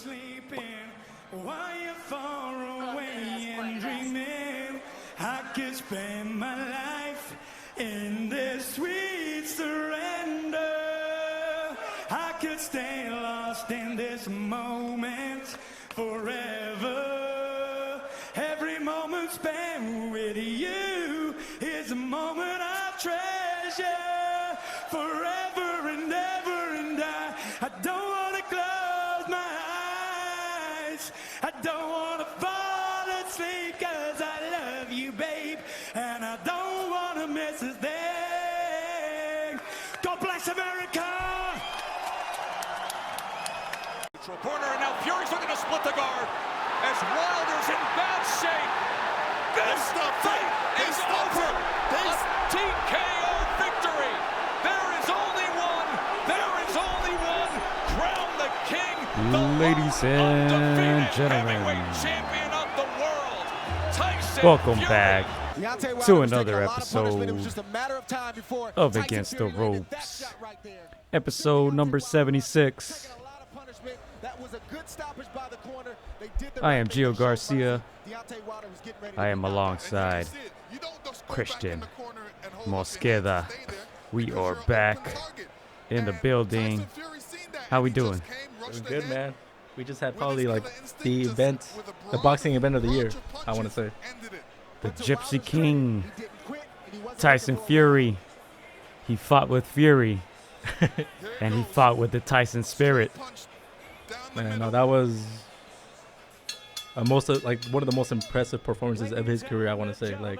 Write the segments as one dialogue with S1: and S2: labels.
S1: sleeping while you're far away and dreaming. I could spend my life in this sweet surrender. I could stay lost in this moment forever. Every moment spent with you is a moment I treasure forever and ever. And I don't want to close my eyes. I don't want to fall asleep, 'cause I love you, babe, and I don't want to miss a thing. God bless America!
S2: Corner, and now Fury's looking to split the guard as Wilder's in bad shape. This fight is over. A TKO victory. There is only one. There is only one. Crown the king. The
S3: ladies and gentlemen,
S2: champion of the world. Tyson
S3: welcome
S2: Fury.
S3: back to another episode of Against the Ropes. Episode number 76. I am Gio Garcia. I am alongside Christian Mosqueda. We are back in the building. How we doing?
S4: Doing good, man. We just had probably like the boxing event of the year, I want to say.
S3: The Gypsy King, Tyson Fury. He fought with Fury, and he fought with the Tyson spirit.
S4: Man, no, that was one of the most impressive performances of his career, I want to say. Like,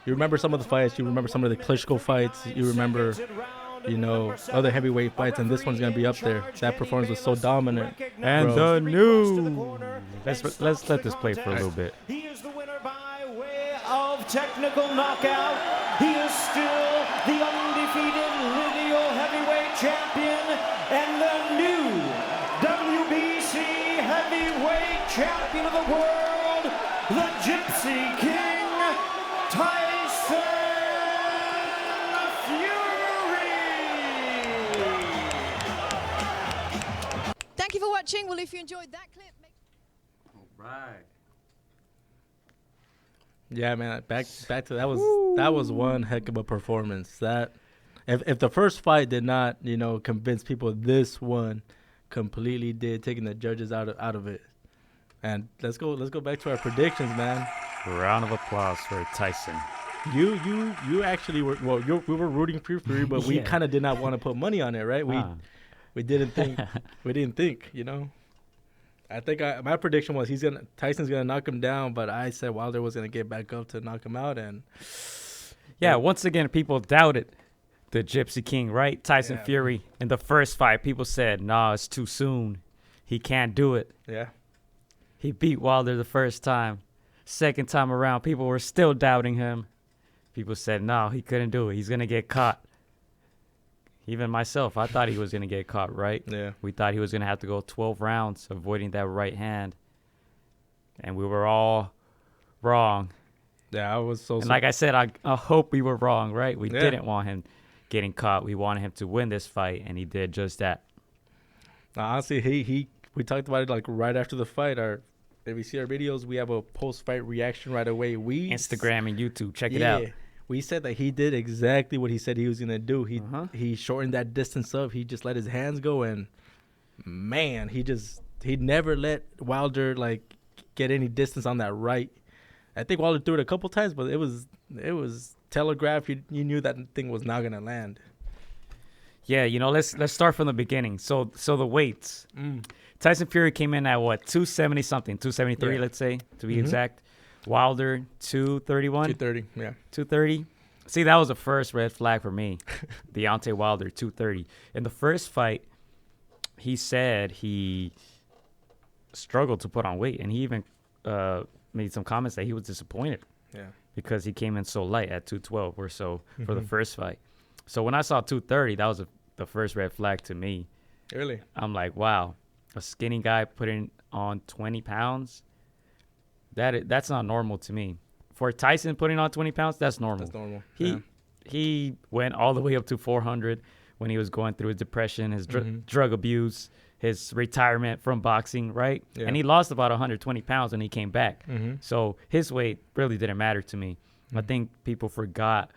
S4: you remember some of the fights, you remember some of the Klitschko fights, you remember, other heavyweight fights, and this one's gonna be up there. That performance was so dominant.
S3: And the new. Let's let this play for a little bit.
S1: He is the winner by way of technical knockout. He is still the undefeated lineal heavyweight champion and the new WBC heavyweight champion of the world, the Gypsy King, Tyson Fury.
S5: Thank you for watching. Well, if you enjoyed that clip,
S3: All right.
S4: Yeah, man. Back to that was one heck of a performance. That if the first fight did not convince people, this one completely did, taking the judges out of it. And let's go back to our predictions, man.
S3: Round of applause for Tyson.
S4: You actually were we were rooting for Fury, but we kind of did not want to put money on it, right? We didn't think I think my prediction was Tyson's gonna knock him down, but I said Wilder was gonna get back up to knock him out, and
S3: once again people doubted the Gypsy King, right? Tyson Fury. In the first fight, people said, "Nah, it's too soon. He can't do it."
S4: Yeah.
S3: He beat Wilder the first time. Second time around, people were still doubting him. People said, "No, he couldn't do it. He's gonna get caught." Even myself, I thought he was gonna get caught, right?
S4: Yeah.
S3: We thought he was gonna have to go 12 rounds avoiding that right hand, and we were all wrong.
S4: Yeah, I was so.
S3: And like I said, I hope we were wrong, right? We didn't want him getting caught. We wanted him to win this fight, and he did just that.
S4: Honestly, we talked about it like right after the fight. If you see our videos, we have a post-fight reaction right away.
S3: Instagram and YouTube, check it out.
S4: We said that he did exactly what he said he was gonna do. He shortened that distance up. He just let his hands go, and man, he never let Wilder like get any distance on that right. I think Wilder threw it a couple times, but it was telegraphed. You knew that thing was not gonna land.
S3: Yeah, let's start from the beginning. So the weights. Tyson Fury came in at what, 270 something, 273, let's say to be exact. Wilder 231.
S4: 230, yeah.
S3: 230. See, that was the first red flag for me. Deontay Wilder 230. In the first fight, he said he struggled to put on weight, and he even made some comments that he was disappointed.
S4: Yeah.
S3: Because he came in so light at 212 or so for the first fight. So when I saw 230, that was the first red flag to me.
S4: Really?
S3: I'm like, wow, a skinny guy putting on 20 pounds, that's not normal to me. For Tyson putting on 20 pounds, that's normal.
S4: That's normal.
S3: He went all the way up to 400 when he was going through his depression, his drug abuse, his retirement from boxing, right?
S4: Yeah.
S3: And he lost about 120 pounds when he came back.
S4: Mm-hmm.
S3: So his weight really didn't matter to me. I think people forgot,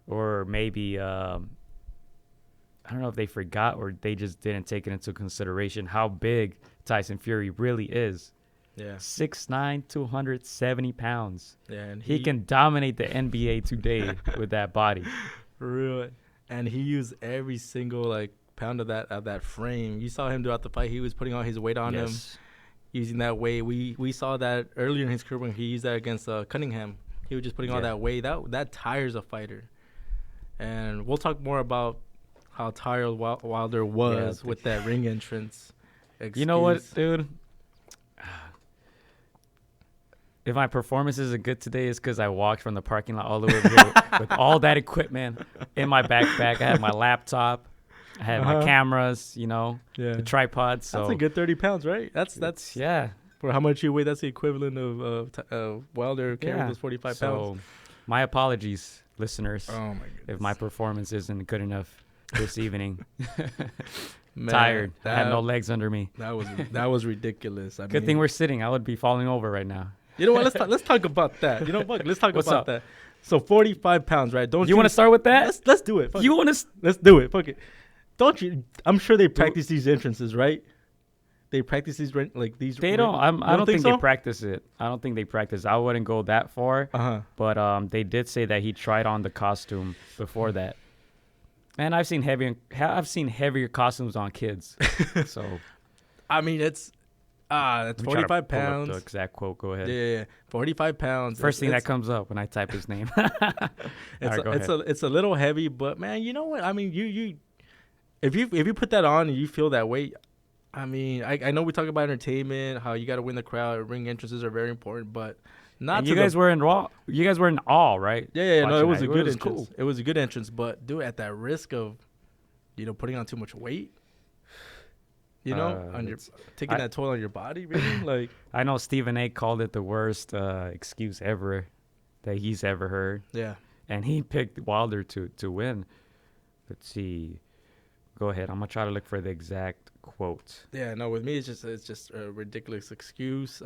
S3: or maybe I don't know if they forgot or they just didn't take it into consideration how big Tyson Fury really is.
S4: Yeah.
S3: 6'9", 270 pounds.
S4: Yeah, and
S3: He can dominate the NBA today with that body.
S4: really, and he used every single like pound of that frame. You saw him throughout the fight. He was putting all his weight on him, using that weight. We saw that earlier in his career when he used that against Cunningham. He was just putting all that weight. That tires a fighter. And we'll talk more about how tired Wilder was with that ring entrance.
S3: You know what, dude? If my performance isn't good today, it's because I walked from the parking lot all the way over here with all that equipment in my backpack. I had my laptop. I had my cameras, the tripod. So
S4: that's a good 30 pounds, right? That's for how much you weigh. That's the equivalent of Wilder carrying those 45 pounds.
S3: My apologies, listeners.
S4: Oh my goodness.
S3: If my performance isn't good enough this evening.
S4: Man,
S3: tired. I had no legs under me.
S4: That was ridiculous.
S3: Good thing we're sitting. I would be falling over right now.
S4: You know what? Let's talk about that. You know what? Let's talk about that. So 45 pounds, right? Don't
S3: you want to start with that?
S4: Let's do it.
S3: You want to?
S4: Let's do it. Fuck it. Don't you? I'm sure they practice these entrances, right? They practice these these.
S3: They don't. I don't think
S4: so?
S3: they practice it. I don't think they practice. I wouldn't go that far. But they did say that he tried on the costume before that. And I've seen heavier costumes on kids. So,
S4: I mean, that's 45 pounds.
S3: The exact quote. Go ahead.
S4: Yeah, 45 pounds.
S3: First thing that comes up when I type his name.
S4: It's a little heavy, but man, you know what? I mean, you if you put that on and you feel that weight, I mean, I know we talk about entertainment, how you got to win the crowd, ring entrances are very important, but not.
S3: And you guys were in raw. You guys were in awe, right?
S4: Yeah. No, it was a good entrance.
S3: Cool.
S4: It was a good entrance, but do it at that risk of, putting on too much weight. Taking that toll on your body, really. Like,
S3: I know Stephen A. called it the worst excuse ever that he's ever heard.
S4: Yeah,
S3: and he picked Wilder to win. Let's see. Go ahead. I'm gonna try to look for the exact quote.
S4: Yeah, no. With me, it's just a ridiculous excuse.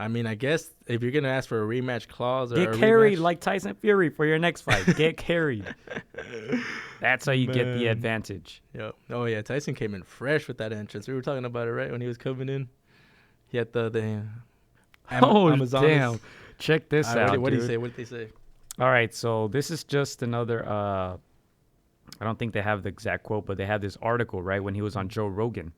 S4: I mean, I guess if you're gonna ask for a rematch clause,
S3: get carried like Tyson Fury for your next fight. Get carried. That's how you get the advantage.
S4: Yep. Oh yeah, Tyson came in fresh with that entrance. We were talking about it, right, when he was coming in. He had the Amazonas.
S3: Damn! Check this out.
S4: What did he say? What did they say?
S3: All right, so this is just another. I don't think they have the exact quote, but they have this article right when he was on Joe Rogan.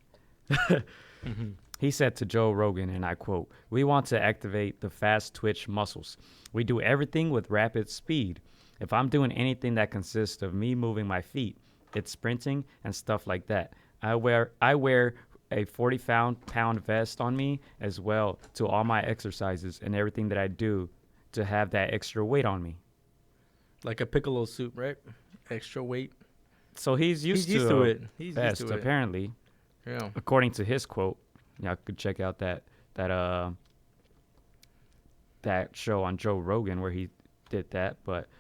S3: He said to Joe Rogan, and I quote, "We want to activate the fast twitch muscles. We do everything with rapid speed. If I'm doing anything that consists of me moving my feet, it's sprinting and stuff like that. I wear a 40-pound vest on me as well to all my exercises and everything that I do to have that extra weight on me."
S4: Like a piccolo suit, right? Extra weight.
S3: So he's used to it. He's used to it, apparently.
S4: Yeah.
S3: According to his quote. Y'all could check out that show on Joe Rogan where he did that, but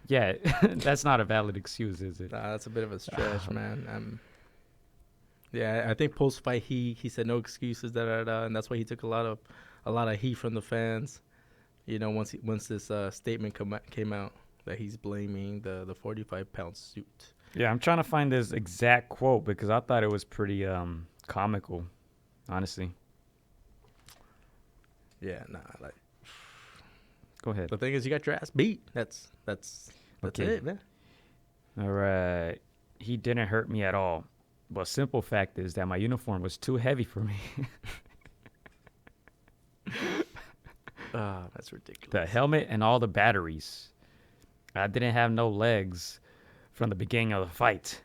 S3: yeah, that's not a valid excuse, is it?
S4: Nah, that's a bit of a stretch, man. Yeah, I think post fight he said no excuses, and that's why he took a lot of heat from the fans. Once this statement came out that he's blaming the 45-pound suit.
S3: Yeah, I'm trying to find this exact quote because I thought it was pretty comical, honestly.
S4: Yeah, nah, like.
S3: Go ahead.
S4: The thing is, you got your ass beat. That's
S3: Okay.
S4: it, man.
S3: All right. He didn't hurt me at all. But simple fact is that my uniform was too heavy for me.
S4: That's ridiculous.
S3: The helmet and all the batteries. I didn't have no legs from the beginning of the fight.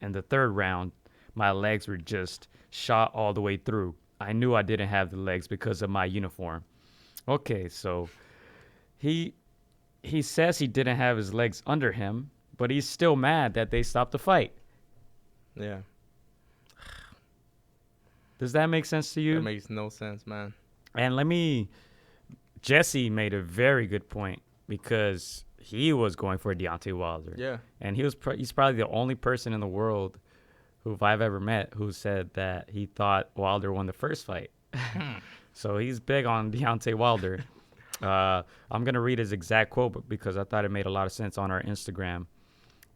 S3: In the third round, my legs were just shot all the way through. I knew I didn't have the legs because of my uniform. Okay, so he says he didn't have his legs under him, but he's still mad that they stopped the fight.
S4: Yeah.
S3: Does that make sense to you?
S4: That makes no sense, man.
S3: And Jessie made a very good point because he was going for Deontay Wilder.
S4: Yeah.
S3: And he's probably the only person in the world who I've ever met, who said that he thought Wilder won the first fight. So he's big on Deontay Wilder. I'm going to read his exact quote because I thought it made a lot of sense on our Instagram,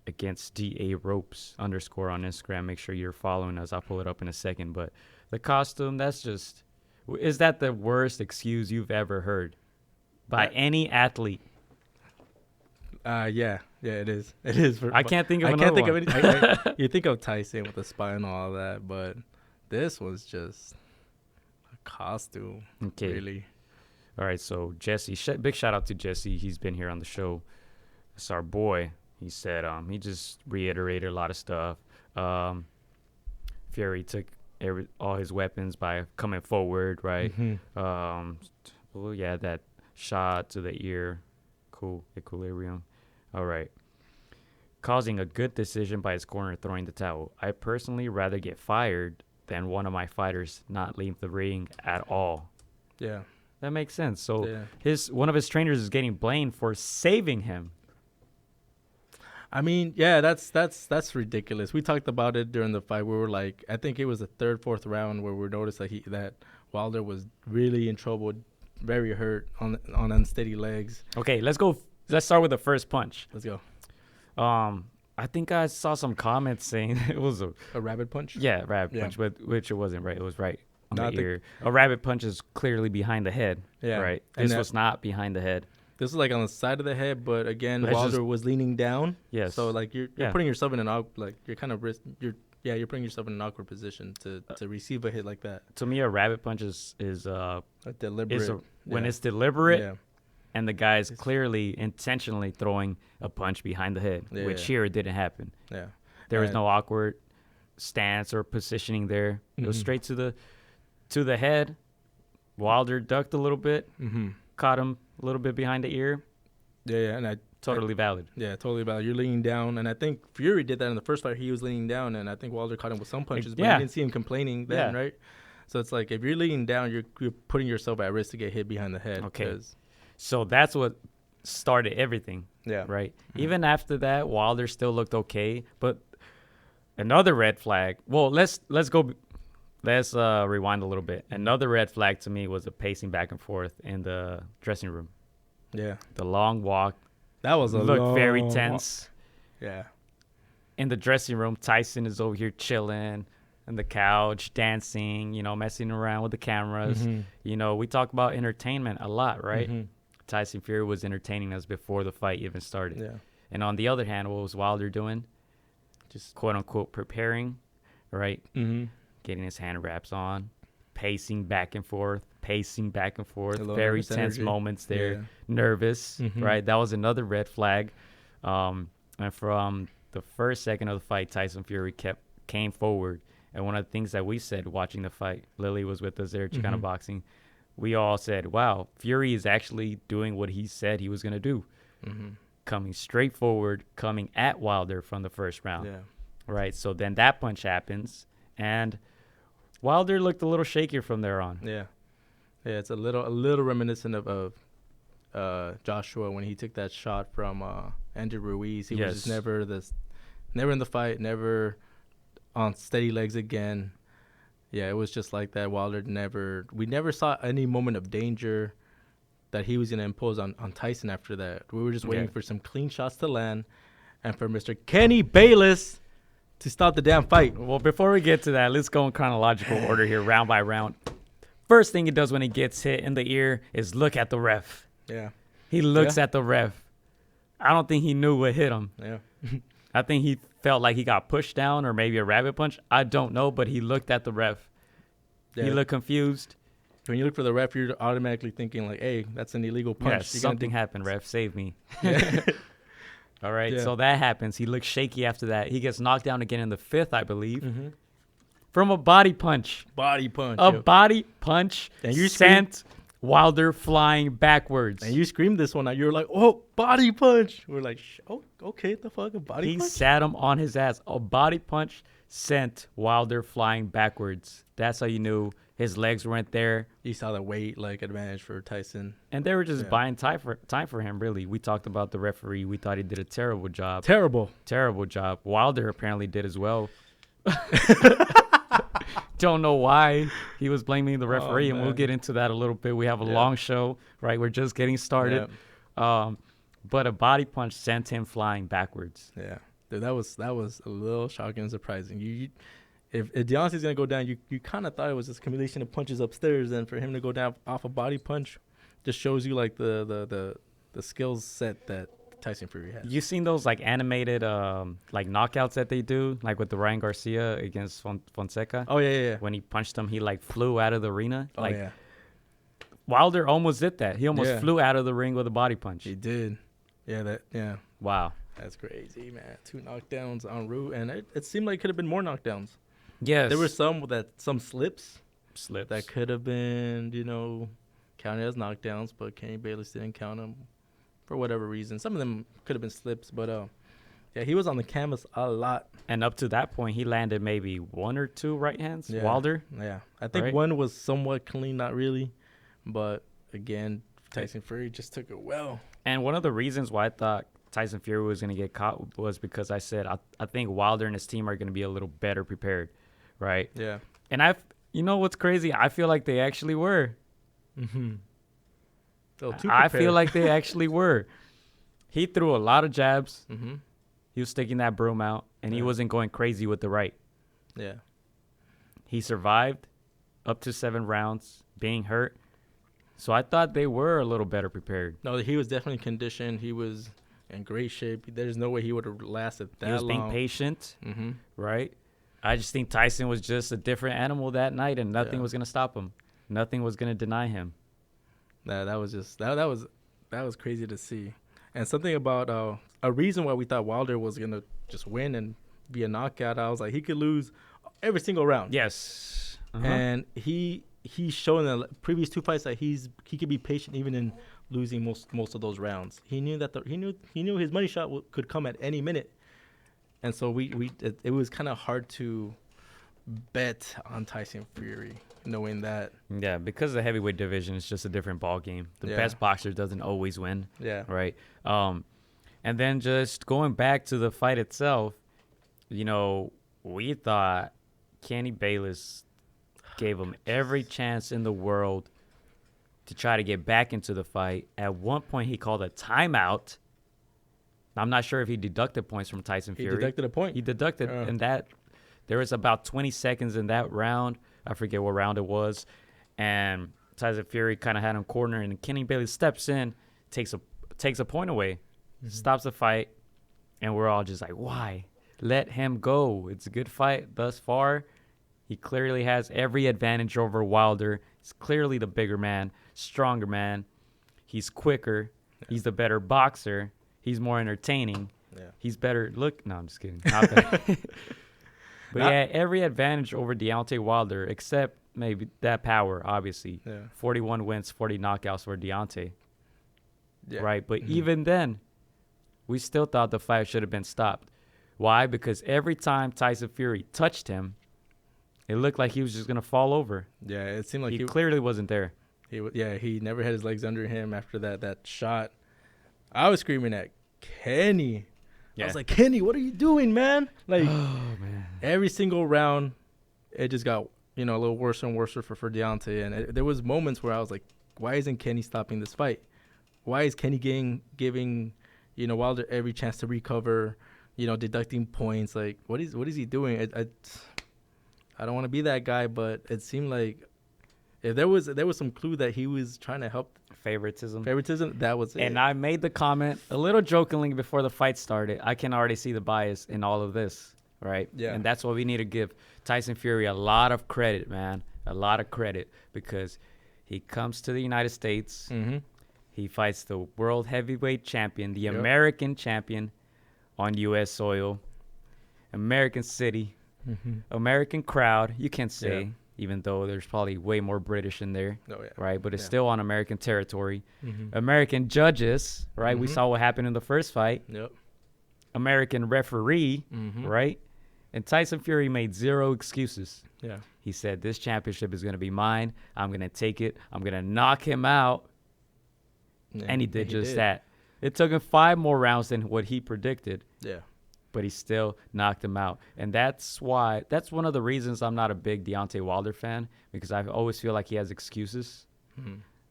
S3: againstdaropes _ on Instagram. Make sure you're following us. I'll pull it up in a second. But the costume, is that the worst excuse you've ever heard by any athlete?
S4: Yeah, it is. It is.
S3: I can't think of another one.
S4: You think of Tyson with the spine and all that, but this was just a costume.
S3: Okay.
S4: Really.
S3: All right, so Jessie, big shout out to Jessie. He's been here on the show. It's our boy. He said he just reiterated a lot of stuff. Fury took all his weapons by coming forward, right? Well, yeah, that shot to the ear. Cool. Equilibrium. All right. Causing a good decision by his corner throwing the towel. I personally rather get fired than one of my fighters not leave the ring at all.
S4: Yeah.
S3: That makes sense. So
S4: yeah.
S3: One of his trainers is getting blamed for saving him.
S4: I mean, yeah, that's ridiculous. We talked about it during the fight. We were like, I think it was the third, fourth round where we noticed that Wilder was really in trouble, very hurt on unsteady legs.
S3: Okay, let's go. Let's start with the first punch.
S4: Let's go.
S3: I think I saw some comments saying it was a
S4: rabbit punch.
S3: Yeah, rabbit punch, but which it wasn't right. It was right on
S4: No,
S3: the ear. A rabbit punch is clearly behind the head. Yeah, right. This was not behind the head.
S4: This is like on the side of the head, but again,
S3: But
S4: Wilder was leaning down.
S3: Yes.
S4: So like you're putting yourself in an you're kind of you're putting yourself in an awkward position to receive a hit like that.
S3: To me, a rabbit punch is
S4: a deliberate
S3: when it's deliberate.
S4: Yeah.
S3: And the guy's clearly intentionally throwing a punch behind the head, which here didn't happen.
S4: Yeah.
S3: There was no awkward stance or positioning there. It was straight to the head. Wilder ducked a little bit, caught him a little bit behind the ear.
S4: Yeah, and
S3: totally valid.
S4: Yeah, totally valid. You're leaning down, and I think Fury did that in the first fight. He was leaning down, and I think Wilder caught him with some punches, but you didn't see him complaining then, right? So it's like if you're leaning down, you're putting yourself at risk to get hit behind the head.
S3: Okay. So that's what started everything.
S4: Yeah.
S3: Right? Even after that, Wilder still looked okay. But another red flag. Well, let's go. Let's rewind a little bit. Another red flag to me was the pacing back and forth in the dressing room.
S4: Yeah.
S3: The long walk.
S4: That was
S3: looked very tense.
S4: Yeah.
S3: In the dressing room, Tyson is over here chilling on the couch, dancing, messing around with the cameras. We talk about entertainment a lot, right? Tyson Fury was entertaining us before the fight even started.
S4: Yeah.
S3: And on the other hand, what was Wilder doing? Just quote unquote preparing, right? Getting his hand wraps on, pacing back and forth. Very tense
S4: energy.
S3: Moments there. Nervous, right? That was another red flag. And from the first second of the fight, Tyson Fury came forward. And one of the things that we said watching the fight, Lily was with us there at Xicana Boxing. We all said, wow, Fury is actually doing what he said he was going to do. Coming straight forward, coming at Wilder from the first round.
S4: Yeah.
S3: Right? So then that punch happens, and Wilder looked a little shakier from there on.
S4: Yeah. Yeah, it's a little reminiscent of Joshua when he took that shot from Andrew Ruiz. He was just never in the fight, never on steady legs again. Yeah, it was just like that. Wilder we never saw any moment of danger that he was going to impose on Tyson after that. We were just waiting for some clean shots to land and for Mr. Kenny Bayless to stop the damn fight.
S3: Well, before we get to that, let's go in chronological order here, round by round. First thing he does when he gets hit in the ear is look at the ref.
S4: Yeah.
S3: He looks at the ref. I don't think he knew what hit him.
S4: Yeah.
S3: I think he felt like he got pushed down or maybe a rabbit punch. I don't know, but he looked at the ref. Yeah. He looked confused.
S4: When you look for the ref, you're automatically thinking like, hey, that's an illegal punch.
S3: Yeah, something happened, ref. Save me. Yeah. All right, so that happens. He looks shaky after that. He gets knocked down again in the fifth, I believe, from a body punch.
S4: Body punch.
S3: Body punch and you sent Wilder flying backwards.
S4: And you screamed this one out. You were like, oh, body punch. We're like, oh, okay, the fuck, a body punch?
S3: He sat him on his ass. A body punch sent Wilder flying backwards. That's how you knew his legs weren't there.
S4: You saw the weight advantage for Tyson.
S3: And they were just buying time for him, really. We talked about the referee. We thought he did a terrible job.
S4: Terrible
S3: job. Wilder apparently did as well. Don't know why he was blaming the referee, and we'll
S4: man.
S3: get into that a little bit. We have a long show, right? We're just getting started. But a body punch sent him flying backwards.
S4: Yeah, dude, that was a little shocking and surprising. If Deontay's gonna go down, you kind of thought it was just a combination of punches upstairs, and for him to go down off a body punch, just shows you like the skills set that Tyson Fury has.
S3: You seen those like animated like knockouts that they do, like with the Ryan Garcia against Fonseca?
S4: Oh yeah.
S3: When he punched him, he like flew out of the arena.
S4: Oh
S3: like
S4: yeah,
S3: Wilder almost did that. He almost flew out of the ring with a body punch.
S4: he did. Yeah.
S3: Wow.
S4: That's crazy, man. 2 knockdowns en route, and it seemed like it could have been more knockdowns.
S3: Yes.
S4: There were some slips
S3: slips
S4: that could have been, counted as knockdowns, but Kenny Bayless didn't count them for whatever reason. Some of them could have been slips, but yeah, he was on the canvas a lot.
S3: And up to that point, he landed maybe 1 or 2 right hands.
S4: Yeah.
S3: Wilder.
S4: Yeah, I think
S3: Right.
S4: one was somewhat clean, not really, but again, Tyson Fury just took it well.
S3: And one of the reasons why I thought Tyson Fury was going to get caught was because I said I think Wilder and his team are going to be a little better prepared, right?
S4: Yeah.
S3: And you know what's crazy? I feel like they actually were. I feel like they actually were. He threw a lot of jabs. He was sticking that broom out, and he wasn't going crazy with the right.
S4: Yeah.
S3: He survived up to 7 rounds, being hurt. So I thought they were a little better prepared.
S4: No, he was definitely conditioned. He was in great shape. There's no way he would have lasted that long.
S3: He was being patient, right? I just think Tyson was just a different animal that night, and nothing was going to stop him. Nothing was going to deny him.
S4: That was just that was crazy to see. And something about a reason why we thought Wilder was gonna just win and be a knockout. I was like, he could lose every single round.
S3: Yes.
S4: And he's shown in the previous 2 fights that he could be patient even in losing most of those rounds. He knew that he knew his money shot could come at any minute, and so it was kind of hard to bet on Tyson Fury, knowing that.
S3: Yeah, because the heavyweight division is just a different ball game. The best boxer doesn't always win.
S4: Yeah.
S3: Right. And then just going back to the fight itself, we thought Kenny Bayless gave him every chance in the world to try to get back into the fight. At one point, he called a timeout. I'm not sure if he deducted points from Tyson Fury.
S4: He deducted a point.
S3: He deducted, and that there was about 20 seconds in that round. I forget what round it was, and Tyson Fury kind of had him cornered, and Kenny Bayless steps in, takes a point away, stops the fight, and we're all just like, why? Let him go. It's a good fight thus far. He clearly has every advantage over Wilder. He's clearly the bigger man, stronger man. He's quicker. Yeah. He's the better boxer. He's more entertaining. Yeah. He's better. Look, no, I'm just kidding. Not better. But yeah, every advantage over Deontay Wilder, except maybe that power, obviously. Yeah. 41 wins, 40 knockouts for Deontay. Yeah. Right? But even then, we still thought the fight should have been stopped. Why? Because every time Tyson Fury touched him, it looked like he was just going to fall over.
S4: Yeah, it seemed like
S3: he clearly wasn't there.
S4: He never had his legs under him after that shot. I was screaming at Kenny. Yeah. I was like, Kenny, what are you doing, man? Like, man. Every single round, it just got, a little worse and worse for Deontay. And there was moments where I was like, why isn't Kenny stopping this fight? Why is Kenny giving Wilder every chance to recover, deducting points? Like, what is he doing? I don't want to be that guy, but it seemed like if there was some clue that he was trying to help
S3: favoritism,
S4: that was it.
S3: And I made the comment a little jokingly before the fight started. I can already see the bias in all of this, right? Yeah. And that's why we need to give Tyson Fury a lot of credit, man, a lot of credit, because he comes to the United States. Mm-hmm. He fights the world heavyweight champion, the American champion, on U.S. soil, American city. Mm-hmm. American crowd, you can say, even though there's probably way more British in there, right? But it's still on American territory. Mm-hmm. American judges, right? Mm-hmm. We saw what happened in the first fight. Yep. American referee, right? And Tyson Fury made zero excuses. Yeah. He said, this championship is going to be mine. I'm going to take it. I'm going to knock him out. Yeah, and he did that. It took him 5 more rounds than what he predicted. Yeah. but he still knocked him out. And that's one of the reasons I'm not a big Deontay Wilder fan, because I always feel like he has excuses,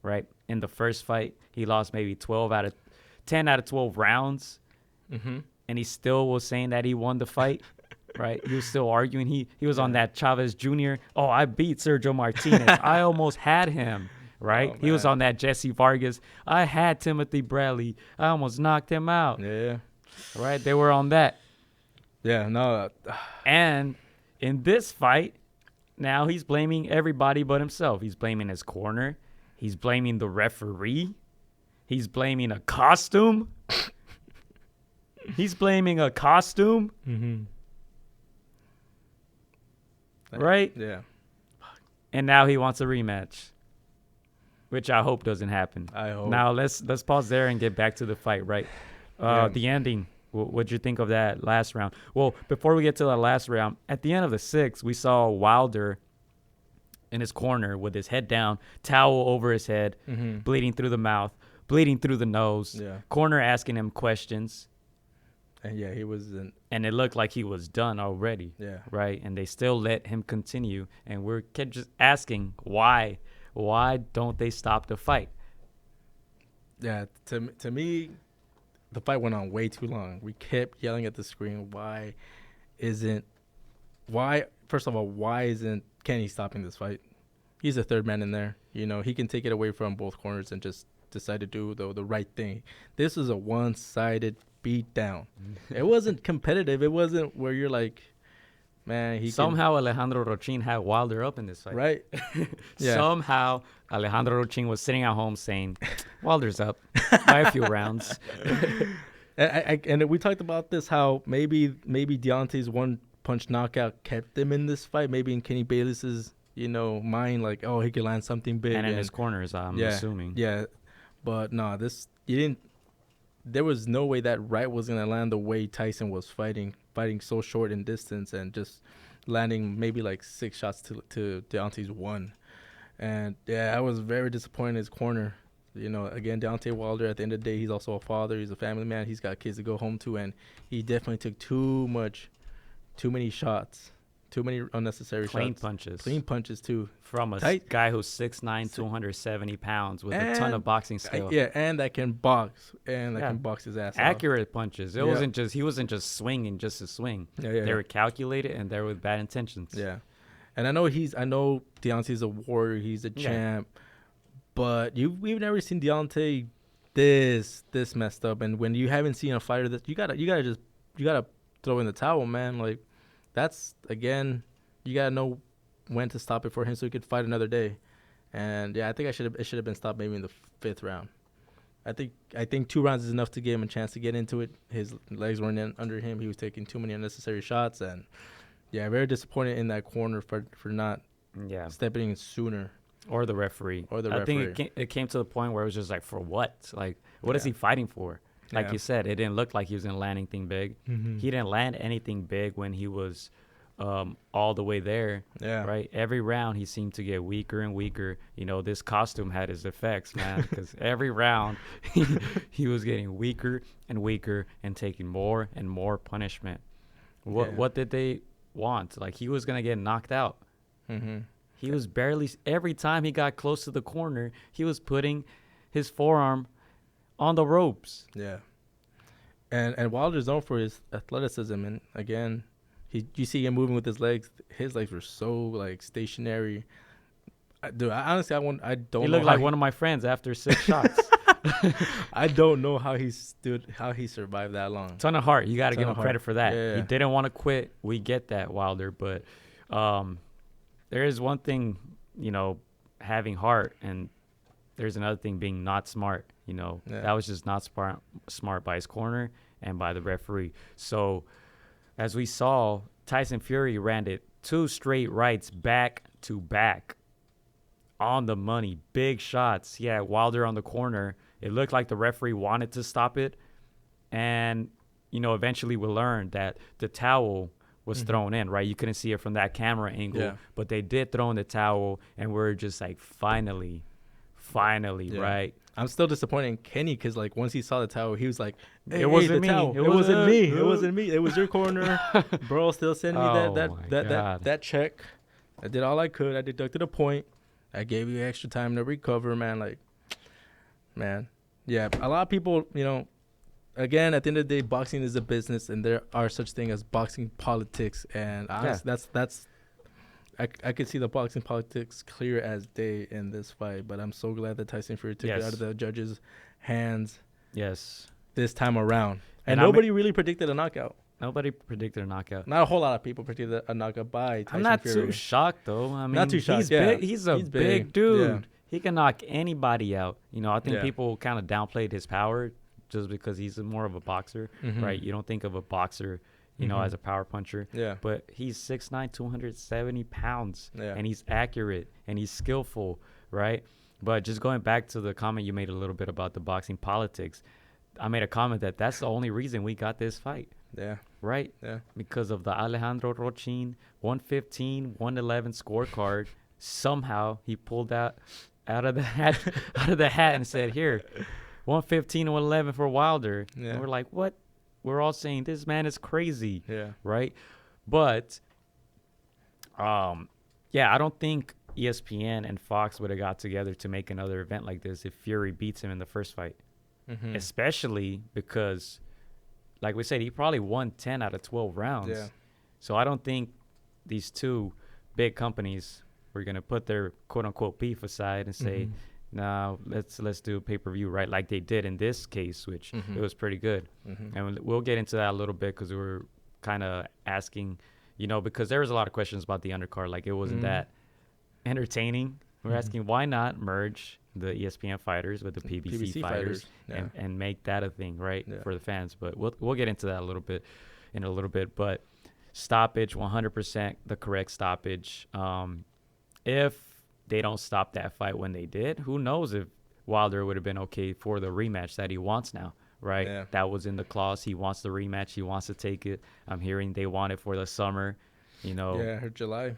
S3: right? In the first fight, he lost maybe 10 out of 12 rounds, and he still was saying that he won the fight, right? He was still arguing. He was on that Chavez Jr. Oh, I beat Sergio Martinez. I almost had him, right? He was on that Jessie Vargas. I had Timothy Bradley. I almost knocked him out.
S4: Yeah.
S3: Right? They were on that.
S4: Yeah, no.
S3: And in this fight, now he's blaming everybody but himself. He's blaming his corner. He's blaming the referee. He's blaming a costume. He's blaming a costume. Right?
S4: Yeah.
S3: And now he wants a rematch, which I hope doesn't happen.
S4: I hope.
S3: Now let's pause there and get back to the fight, right? The ending. What'd you think of that last round? Well, before we get to that last round, at the end of the sixth, we saw Wilder in his corner with his head down, towel over his head, bleeding through the mouth, bleeding through the nose.
S4: Yeah.
S3: Corner asking him questions.
S4: And yeah, he was in.
S3: And it looked like he was done already.
S4: Yeah.
S3: Right? And they still let him continue. And we're just asking why. Why don't they stop the fight?
S4: Yeah, to me, the fight went on way too long. We kept yelling at the screen, first of all, why isn't Kenny stopping this fight? He's the third man in there. You know, he can take it away from both corners and just decide to do the right thing. This is a one-sided beat down. It wasn't competitive. It wasn't where you're like, man,
S3: somehow Alejandro Rochin had Wilder up in this fight.
S4: Right? Yeah.
S3: Somehow Alejandro Rochin was sitting at home saying, Wilder's up by a few rounds.
S4: And we talked about this, how maybe Deontay's one-punch knockout kept him in this fight. Maybe in Kenny Bayless's, mind, like, oh, he could land something big.
S3: And in his corners, I'm assuming.
S4: Yeah. But no, there was no way that right was going to land the way Tyson was fighting so short in distance and just landing maybe like 6 shots to Deontay's 1. And yeah, I was very disappointed in his corner. Again, Deontay Wilder, at the end of the day, he's also a father. He's a family man. He's got kids to go home to, and he definitely took too many shots. Too many unnecessary
S3: Clean
S4: shots.
S3: punches.
S4: Clean punches, too.
S3: From a guy who's 6'9", 270 pounds with a ton of boxing skill.
S4: Yeah, and that can box. And that can box his ass off.
S3: Accurate punches. He wasn't just swinging just to swing. They were calculated, and they were with bad intentions.
S4: Yeah. And I know Deontay's a warrior. He's a champ. But we've never seen Deontay this messed up. And when you haven't seen a fighter that you gotta throw in the towel, man. Like, that's, again, you gotta know when to stop it for him so he could fight another day. And yeah, I think it should have been stopped maybe in the 5th round. I think 2 rounds is enough to give him a chance to get into it. His legs weren't under him. He was taking too many unnecessary shots, and yeah, very disappointed in that corner for not stepping in sooner.
S3: Or the referee. I think it came to the point where it was just like, for what? Like, what is he fighting for? Like you said, it didn't look like he was going to land anything big. He didn't land anything big when he was all the way there. Yeah. Right? Every round, he seemed to get weaker and weaker. This costume had its effects, man, because every round, he was getting weaker and weaker and taking more and more punishment. What did they want? Like, he was going to get knocked out. He was every time he got close to the corner, he was putting his forearm on the ropes.
S4: Yeah. And Wilder's known for his athleticism, and again, you see him moving with his legs. His legs were so like stationary. Dude, I don't.
S3: He looked like one of my friends after 6 shots.
S4: I don't know how he survived that long.
S3: Ton of heart. You got to give him credit for that.
S4: Yeah.
S3: He didn't want to quit. We get that, Wilder, but there is one thing, having heart, and there's another thing being not smart. That was just not smart by his corner and by the referee. So, as we saw, Tyson Fury ran it 2 straight rights back to back on the money. Big shots. He had Wilder on the corner. It looked like the referee wanted to stop it. And, eventually we learned that the towel was thrown in, right? You couldn't see it from that camera angle. Yeah. But they did throw in the towel, and we're just like, finally, Finally,
S4: Yeah.
S3: right?
S4: I'm still disappointed in Kenny because, like, once he saw the towel, he was like, hey,
S3: It wasn't
S4: the
S3: me.
S4: towel.
S3: It
S4: It wasn't
S3: wasn't-
S4: me. It wasn't me. It was your corner. Bro, still sending me
S3: Oh, my God.
S4: that check. I did all I could. I deducted a point. I gave you extra time to recover, man. Like, man. Yeah, a lot of people, you know, again, at the end of the day, boxing is a business, and there are such thing as boxing politics. And honestly, that's I could see the boxing politics clear as day in this fight. But I'm so glad that Tyson Fury took it out of the judges' hands
S3: Yes.
S4: this time around. And
S3: And
S4: nobody really predicted a knockout.
S3: Nobody predicted a knockout.
S4: Not a whole lot of people predicted a knockout by Tyson
S3: I'm not
S4: Fury.
S3: too shocked though. I mean,
S4: Not too shocked,
S3: He's
S4: yeah.
S3: big. He's a
S4: He's
S3: big
S4: big,
S3: dude.
S4: yeah.
S3: He can knock anybody out. You know, I think
S4: Yeah.
S3: people kind of downplayed his power just because he's more of a boxer,
S4: Mhm.
S3: right? You don't think of a boxer, you know,
S4: Mhm.
S3: as a power puncher.
S4: Yeah.
S3: But he's 6'9", 270 pounds,
S4: Yeah.
S3: and he's accurate and he's skillful, right? But just going back to the comment you made a little bit about the boxing politics, I made a comment that's the only reason we got this fight,
S4: Yeah.
S3: right?
S4: Yeah.
S3: Because of the Alejandro Rochin 115, 111 scorecard. Somehow he pulled out of the hat and said, "Here, 115 and 111 for Wilder."
S4: Yeah.
S3: And we're like, "What?" We're all saying this man is crazy,
S4: Yeah.
S3: right? But yeah, I don't think ESPN and Fox would have got together to make another event like this if Fury beats him in the first fight.
S4: Mhm.
S3: Especially because, like we said, he probably won 10 out of 12 rounds.
S4: Yeah.
S3: So I don't think these two big companies were going to put their quote-unquote beef aside and say, no, let's do a pay-per-view, right, like they did in this case, which it was pretty good. And we'll get into that a little bit because we were kind of asking, you know, because there was a lot of questions about the undercard. Like, it wasn't that entertaining. We're asking why not merge the ESPN fighters with the PBC fighters
S4: yeah.
S3: and make that a thing, right,
S4: Yeah.
S3: for the fans. But we'll get into that a little bit in a little bit. But stoppage, 100% the correct stoppage. If they don't stop that fight when they did, who knows if Wilder would have been okay for the rematch that he wants now, right?
S4: Yeah.
S3: That was in the clause. He wants the rematch. He wants to take it. I'm hearing they want it for the summer, you know.
S4: Yeah, I heard July.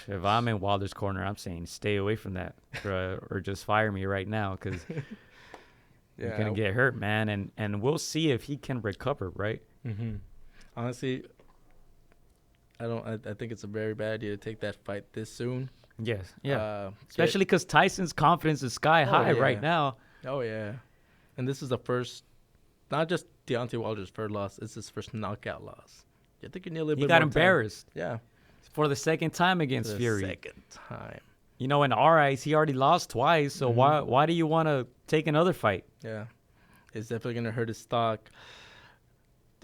S3: If I'm in Wilder's corner, I'm saying stay away from that, or just fire me right now because you're gonna get hurt, man. And we'll see if he can recover, right?
S4: Honestly, I think it's a very bad idea to take that fight this soon.
S3: Yes, yeah.
S4: Especially.
S3: Especially because Tyson's confidence is sky high
S4: yeah.
S3: right now.
S4: Oh yeah, and this is the first, not just Deontay Wilder's first loss. It's his first knockout loss. I think you need a little
S3: He
S4: bit
S3: got
S4: more time.
S3: embarrassed
S4: Yeah,
S3: for the second time against
S4: the
S3: Fury.
S4: second time.
S3: You know, in our eyes, he already lost twice. So why do you want to take another fight?
S4: Yeah, it's definitely gonna hurt his stock.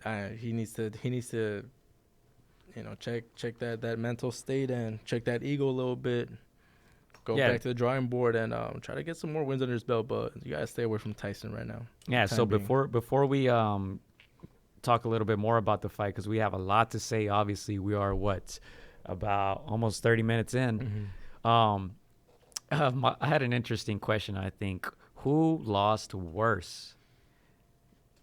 S4: He needs to, you know, check that mental state and check that ego a little bit. Go
S3: Yeah.
S4: back to the drawing board and try to get some more wins under his belt. But you gotta stay away from Tyson right now.
S3: Yeah.
S4: Time
S3: So
S4: being.
S3: before we talk a little bit more about the fight, because we have a lot to say. Obviously, we are about almost 30 minutes in. I had an interesting question. I think, who lost worse,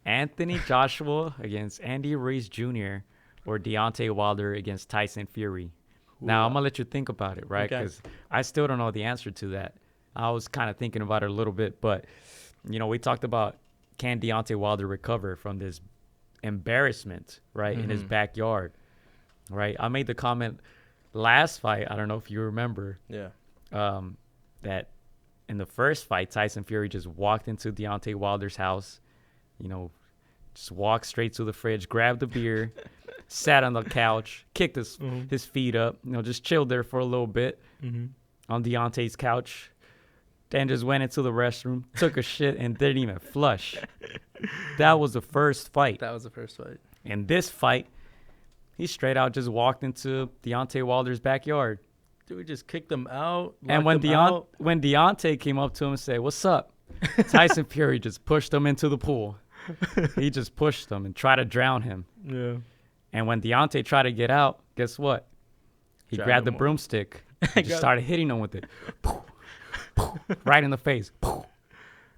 S3: Anthony Joshua against Andy Ruiz Jr. or Deontay Wilder against Tyson Fury? Now, I'm going to let you think about it, right?
S4: Okay.
S3: Because I still don't know the answer to that. I was kind of thinking about it a little bit, but, you know, we talked about, can Deontay Wilder recover from this embarrassment, right, in his backyard, right? I made the comment last fight, I don't know if you remember,
S4: Yeah.
S3: that in the first fight, Tyson Fury just walked into Deontay Wilder's house, you know, just walked straight to the fridge, grabbed a beer, sat on the couch, kicked his feet up, you know, just chilled there for a little bit on Deontay's couch, then just went into the restroom, took a shit, and didn't even flush. That was the first fight.
S4: That was the first fight.
S3: In this fight, he straight out just walked into Deontay Wilder's backyard.
S4: Dude, we just kicked them out.
S3: And when Deontay came up to him and said, "What's up?" Tyson Fury just pushed him into the pool. He just pushed him and tried to drown him.
S4: Yeah.
S3: And when Deontay tried to get out, guess what? He
S4: Drowned
S3: grabbed the
S4: him more.
S3: broomstick and just started hitting him with it. Right in the face.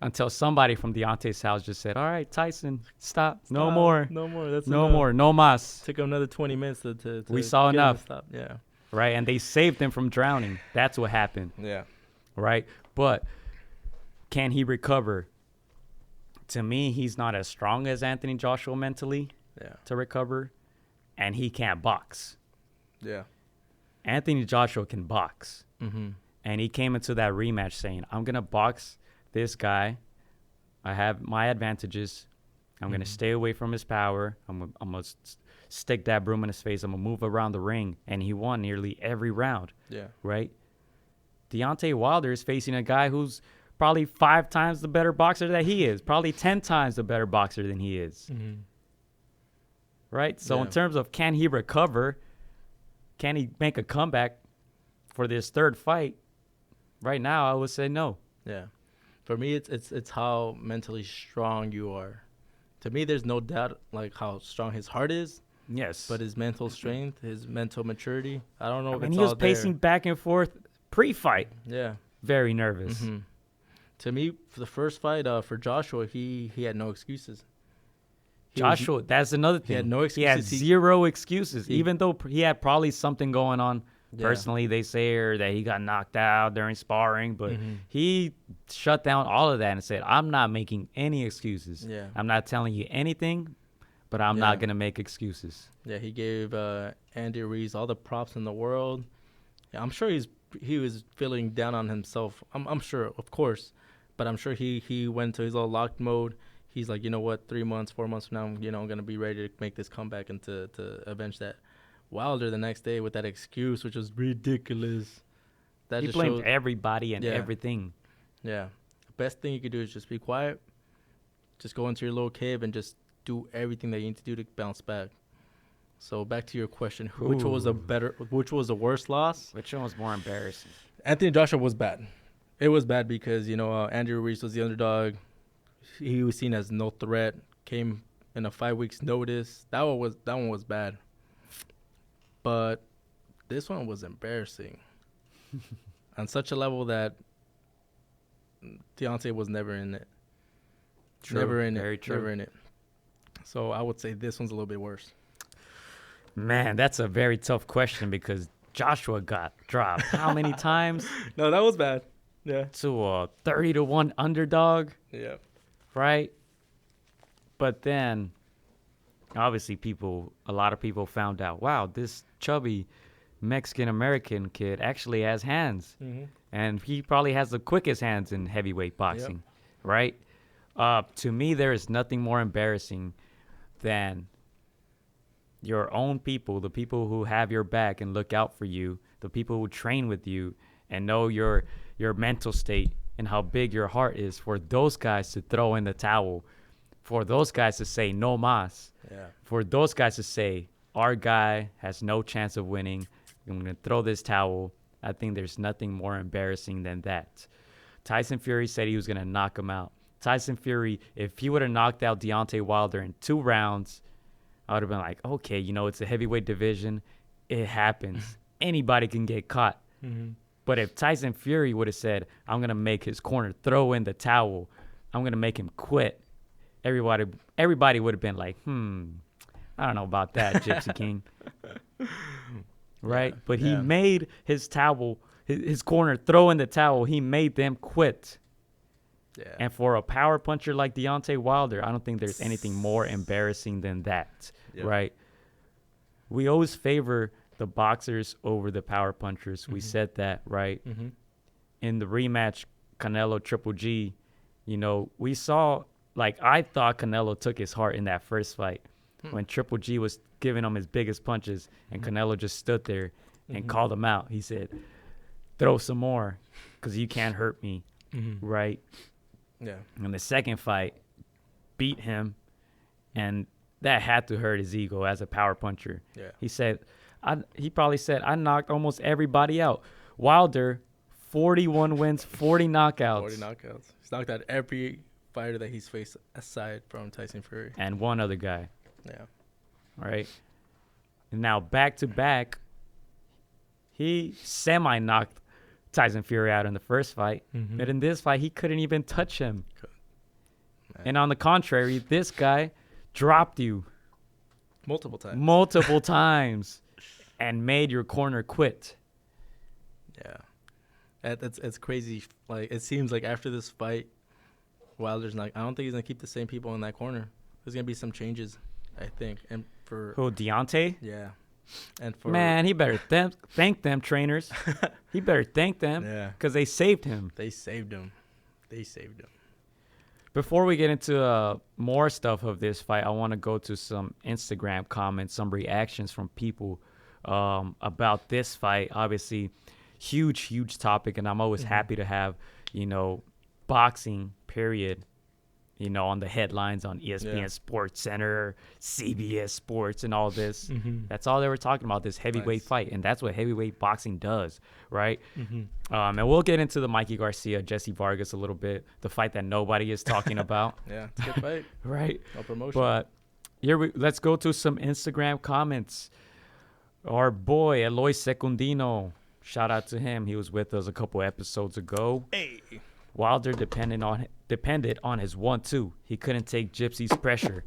S3: Until somebody from Deontay's house just said, "All right, Tyson, stop. No more.
S4: No more. That's
S3: No
S4: enough.
S3: more. No mas."
S4: Took him another 20 minutes to
S3: We saw
S4: get him to
S3: enough.
S4: stop. Yeah.
S3: Right? And they saved him from drowning. That's what happened.
S4: Yeah.
S3: right? But can he recover? To me, he's not as strong as Anthony Joshua mentally to recover, and he can't box.
S4: Yeah.
S3: Anthony Joshua can box.
S4: Mm-hmm.
S3: And he came into that rematch saying, I'm going to box this guy. I have my advantages. I'm going to stay away from his power. I'm going to stick that broom in his face. I'm going to move around the ring. And he won nearly every round.
S4: Yeah.
S3: Right? Deontay Wilder is facing a guy who's probably 5 times the better boxer that he is. Probably 10 times the better boxer than he is.
S4: Mm-hmm.
S3: Right? So in terms of can he recover, can he make a comeback for this third fight? Right now, I would say no.
S4: Yeah. For me, it's how mentally strong you are. To me, there's no doubt like how strong his heart is.
S3: Yes.
S4: But his mental strength, his mental maturity, I don't know if
S3: And
S4: it's
S3: he was
S4: all
S3: pacing back and forth pre-fight.
S4: there.
S3: Very nervous.
S4: Yeah. Mm-hmm. To me, for the first fight, for Joshua, he had no excuses.
S3: Joshua, that's another thing.
S4: He had no
S3: He had
S4: excuses.
S3: zero excuses, even though he had probably something going on.
S4: Yeah.
S3: Personally, they say or that he got knocked out during sparring, but
S4: Mm-hmm.
S3: he shut down all of that and said, I'm not making any excuses.
S4: Yeah.
S3: I'm not telling you anything, but I'm not going to make excuses.
S4: Yeah, he gave Andy Ruiz all the props in the world. Yeah, I'm sure he was feeling down on himself. I'm sure, of course, but I'm sure he went to his little locked mode. He's like, you know what, 3 months, 4 months from now, I'm going to be ready to make this comeback and to avenge that. Wilder the next day with that excuse, which was ridiculous. That
S3: He
S4: just
S3: blamed
S4: showed,
S3: everybody and everything.
S4: Yeah. The best thing you could do is just be quiet. Just go into your little cave and just do everything that you need to do to bounce back. So back to your question, which was the worst loss?
S3: Which one was more embarrassing?
S4: Anthony Joshua was bad. It was bad because, Andrew Ruiz was the underdog. He was seen as no threat, came in a 5 weeks notice. That one was bad. But this one was embarrassing on such a level that Deontay was never in it.
S3: True.
S4: Never in
S3: Very
S4: it.
S3: true.
S4: Never in it. So I would say this one's a little bit worse.
S3: Man, that's a very tough question because Joshua got dropped how many times?
S4: No, that was bad. Yeah.
S3: To a 30-1 underdog,
S4: Yeah.
S3: right? But then, obviously, a lot of people found out, wow, this chubby Mexican-American kid actually has hands.
S4: Mm-hmm.
S3: And he probably has the quickest hands in heavyweight boxing, right? To me, there is nothing more embarrassing than your own people, the people who have your back and look out for you, the people who train with you and know your mental state and how big your heart is, for those guys to throw in the towel, for those guys to say no mas, for those guys to say our guy has no chance of winning, I'm going to throw this towel. I think there's nothing more embarrassing than that. Tyson Fury said he was going to knock him out. Tyson Fury, if he would have knocked out Deontay Wilder in 2 rounds, I would have been like, okay, it's a heavyweight division. It happens. Anybody can get caught.
S4: Mm-hmm.
S3: But if Tyson Fury would have said, I'm going to make his corner throw in the towel, I'm going to make him quit, everybody would have been like, I don't know about that, Gypsy King. Right? But he made his towel, his corner throw in the towel. He made them quit.
S4: Yeah.
S3: And for a power puncher like Deontay Wilder, I don't think there's anything more embarrassing than that, right? We always favor the boxers over the power punchers. We said that, right?
S4: Mm-hmm.
S3: In the rematch, Canelo Triple G, we saw, I thought Canelo took his heart in that first fight when Triple G was giving him his biggest punches and Canelo just stood there and called him out. He said, throw some more because you can't hurt me, right?
S4: Yeah.
S3: And the second fight beat him, and that had to hurt his ego as a power puncher.
S4: Yeah.
S3: He probably said, I knocked almost everybody out. Wilder, 41 wins, 40 knockouts.
S4: 40 knockouts. He's knocked out every fighter that he's faced aside from Tyson Fury.
S3: And one other guy.
S4: Yeah.
S3: Right? And now back to back, he semi-knocked Tyson Fury out in the first fight.
S4: Mm-hmm.
S3: But in this fight, he couldn't even touch him. And on the contrary, this guy dropped you
S4: Multiple times.
S3: and made your corner quit.
S4: Yeah. It's crazy. Like, it seems like after this fight, Wilder's not. I don't think he's gonna keep the same people in that corner. There's gonna be some changes, I think. And for
S3: Who, Deontay?
S4: yeah, and for
S3: Man, he better thank them trainers. He better thank them
S4: Yeah.
S3: because they saved him.
S4: they saved him. They saved him.
S3: Before we get into more stuff of this fight, I want to go to some Instagram comments, some reactions from people about this fight. Obviously, huge topic, and I'm always happy to have, boxing, period, on the headlines on ESPN Sports Center, CBS Sports, and all this. That's all they were talking about, this heavyweight fight, and that's what heavyweight boxing does, right? And we'll get into the Mikey Garcia, Jessie Vargas a little bit, the fight that nobody is talking about.
S4: Yeah, it's a good fight.
S3: Right?
S4: No promotion.
S3: But let's go to some Instagram comments. Our boy, Eloy Secundino, shout out to him. He was with us a couple episodes ago.
S4: Hey.
S3: Wilder depended on his 1-2. He couldn't take GYPSY's pressure.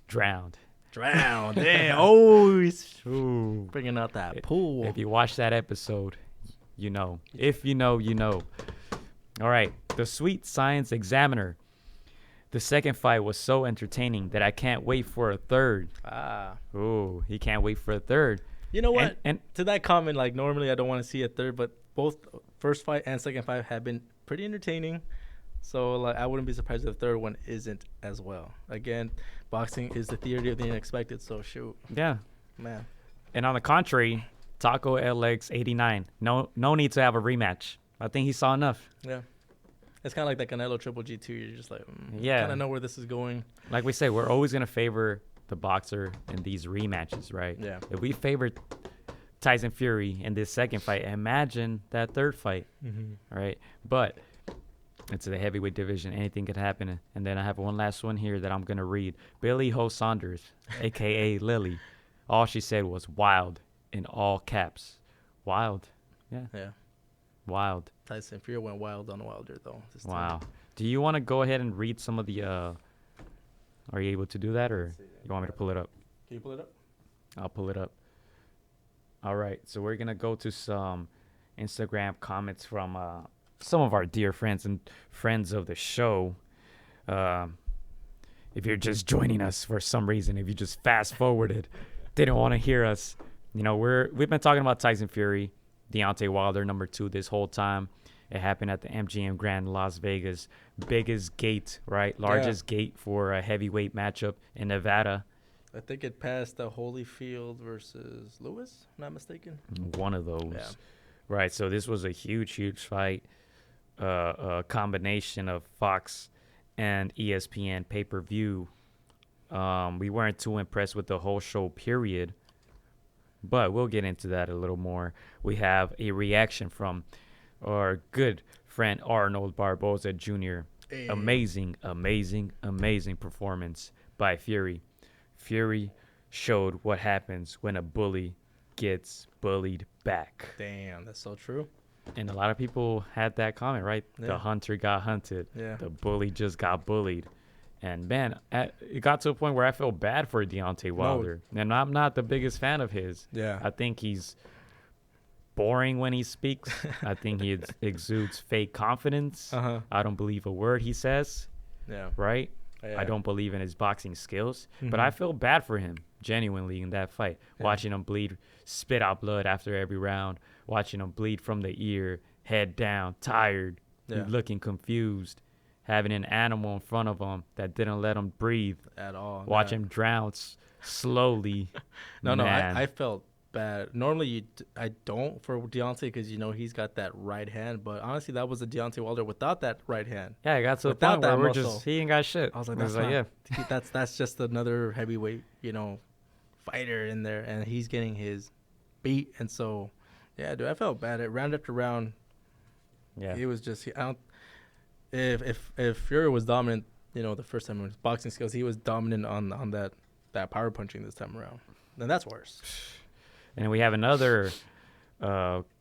S3: #drowned.
S4: Drowned. Damn. Oh, he's bringing out that pool.
S3: If you watch that episode, you know. If you know, you know. All right. The Sweet Science Examiner. The second fight was so entertaining that I can't wait for a third. Ooh, he can't wait for a third.
S4: You know what?
S3: And
S4: to that comment, like, normally I don't want to see a third, but both first fight and second fight have been pretty entertaining. So, like, I wouldn't be surprised if the third one isn't as well. Again, boxing is the theory of the unexpected, so shoot.
S3: yeah.
S4: Man.
S3: And on the contrary, Taco LX89. No need to have a rematch. I think he saw enough.
S4: Yeah. It's kind of like that Canelo Triple G2. You're just like,
S3: Yeah.
S4: kind of know where this is going.
S3: Like we say, we're always going to favor the boxer in these rematches, right?
S4: Yeah.
S3: If we favored Tyson Fury in this second fight, imagine that third fight, right? But it's the heavyweight division. Anything could happen. And then I have one last one here that I'm going to read. Billy Ho Saunders, a.k.a. Lily. All she said was wild in all caps. Wild. Yeah.
S4: Yeah.
S3: Wild.
S4: Tyson Fury went wild on Wilder, though. This time.
S3: Wow. Do you want to go ahead and read some of the are you able to do that, or you want me to pull it up?
S4: Can you pull it up?
S3: I'll pull it up. All right. So we're going to go to some Instagram comments from some of our dear friends and friends of the show. If you're just joining us for some reason, if you just fast forwarded, didn't want to hear us, we've been talking about Tyson Fury, Deontay Wilder, number 2 this whole time. It happened at the MGM Grand Las Vegas. Biggest gate, right? Largest gate for a heavyweight matchup in Nevada.
S4: I think it passed the Holyfield versus Lewis, if I'm not mistaken.
S3: One of those.
S4: Yeah.
S3: Right. So this was a huge fight. A combination of Fox and ESPN pay-per-view. We weren't too impressed with the whole show, period. But we'll get into that a little more. We have a reaction from our good friend Arnold Barboza Jr.
S4: Hey.
S3: Amazing performance by Fury. Fury showed what happens when a bully gets bullied back.
S4: Damn, that's so true.
S3: And a lot of people had that comment, right?
S4: Yeah.
S3: The hunter got hunted.
S4: Yeah.
S3: The bully just got bullied. And, man, it got to a point where I felt bad for Deontay Wilder. And I'm not the biggest fan of his.
S4: Yeah.
S3: I think he's boring when he speaks. I think he exudes fake confidence. I don't believe a word he says,
S4: Yeah.
S3: right?
S4: Yeah.
S3: I don't believe in his boxing skills. But I feel bad for him, genuinely, in that fight.
S4: Yeah.
S3: Watching him bleed, spit out blood after every round. Watching him bleed from the ear, head down, tired,
S4: Yeah.
S3: looking confused. Having an animal in front of him that didn't let him breathe.
S4: At all.
S3: Watch
S4: Yeah.
S3: him drown slowly.
S4: No,
S3: Man.
S4: I felt bad. Normally, I don't for Deontay because, he's got that right hand. But honestly, that was the Deontay Wilder without that right hand.
S3: Yeah, it got to the
S4: Without
S3: point where
S4: that
S3: we're
S4: muscle.
S3: just, he ain't got shit.
S4: I was like,
S3: It
S4: that's not, that's just another heavyweight, fighter in there. And he's getting his beat. And so, yeah, dude, I felt bad. Round after round,
S3: Yeah.
S4: it was just, if Fury was dominant, the first time with his boxing skills, he was dominant on that power punching this time around. Then that's worse.
S3: And we have another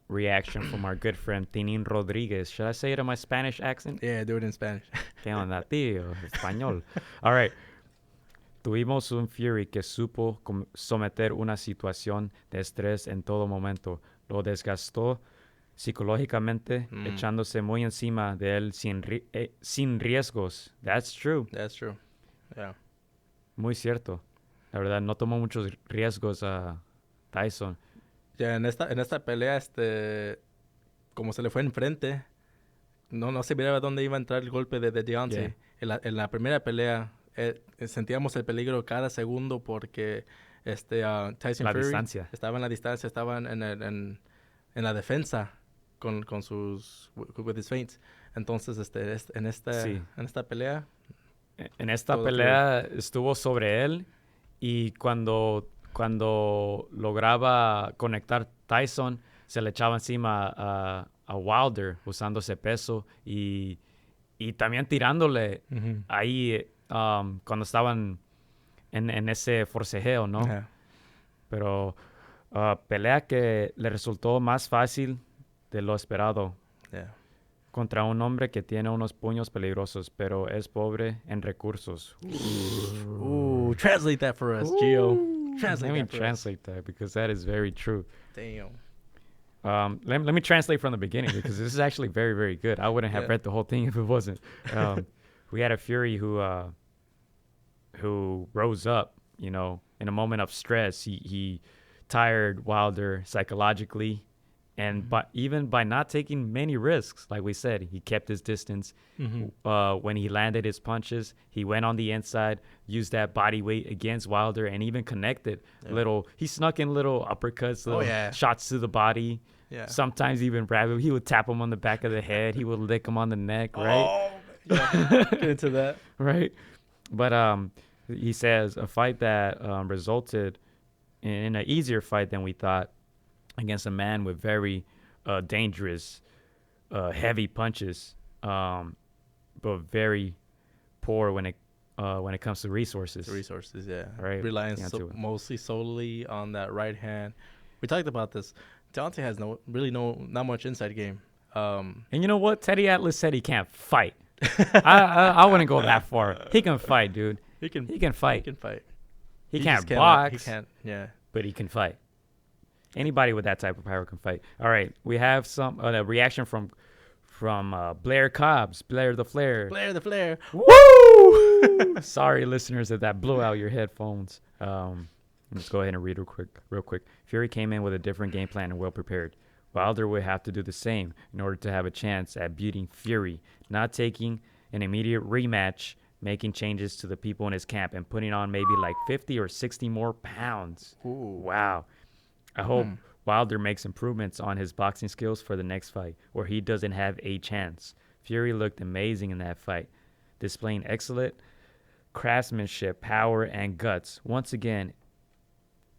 S3: reaction from our good friend Tinin Rodriguez. Should I say it in my Spanish accent?
S4: Yeah, do it in Spanish.
S3: ¿Qué onda, tío? Español. All right. Tuvimos un Fury que supo someter una situación de estrés en todo momento. Lo desgastó psicológicamente, echándose muy encima de él sin riesgos. That's true.
S4: That's true. Yeah.
S3: Muy cierto. La verdad, no tomó muchos riesgos a Tyson.
S4: Ya, en esta pelea, como se le fue enfrente, no se miraba dónde iba a entrar el golpe de Deontay.
S3: Yeah.
S4: En la primera pelea, sentíamos el peligro cada segundo porque Tyson
S3: La
S4: Fury
S3: distancia.
S4: estaba en la distancia, estaba en la defensa con sus with his feints. Entonces, en esta pelea,
S3: En esta pelea estuvo sobre él y cuando lograba conectar Tyson, se le echaba encima a Wilder usando ese peso y también tirándole ahí cuando estaban en ese forcejeo, ¿no?
S4: Yeah.
S3: Pero pelea que le resultó más fácil de lo esperado.
S4: Yeah.
S3: Contra un hombre que tiene unos puños peligrosos, pero es pobre en recursos.
S4: Ooh, translate that for us, Gio.
S3: Let me translate that because that is very true.
S4: Damn.
S3: Let me translate from the beginning because this is actually very, very good. I wouldn't have read the whole thing if it wasn't. We had a Fury who rose up, you know, in a moment of stress. He tired Wilder psychologically. And even by not taking many risks, like we said, he kept his distance. When he landed his punches, he went on the inside, used that body weight against Wilder, and even connected he snuck in little uppercuts, shots to the body.
S4: Yeah.
S3: Sometimes even he would tap him on the back of the head. He would lick him on the neck, right?
S4: Oh, yeah. Get into that.
S3: Right. But he says a fight that resulted in an easier fight than we thought, against a man with very dangerous, heavy punches, but very poor when it comes to resources.
S4: Resources, yeah.
S3: Right.
S4: Relying mostly solely on that right hand. We talked about this. Deontay has not much inside game.
S3: And you know what? Teddy Atlas said he can't fight. I wouldn't go that far. He can fight, dude. He can fight.
S4: He can fight.
S3: He can't box.
S4: He can't. Yeah.
S3: But he can fight. Anybody with that type of power can fight. All right, we have a reaction from Blair Cobbs, Blair the Flair.
S4: Blair the Flair.
S3: Woo! Sorry, listeners, that blew out your headphones. Let's go ahead and read real quick. Fury came in with a different game plan and well prepared. Wilder would have to do the same in order to have a chance at beating Fury, not taking an immediate rematch, making changes to the people in his camp, and putting on maybe like 50 or 60 more pounds.
S4: Ooh.
S3: Wow. I hope Wilder makes improvements on his boxing skills for the next fight, where he doesn't have a chance. Fury looked amazing in that fight, displaying excellent craftsmanship, power, and guts. Once again,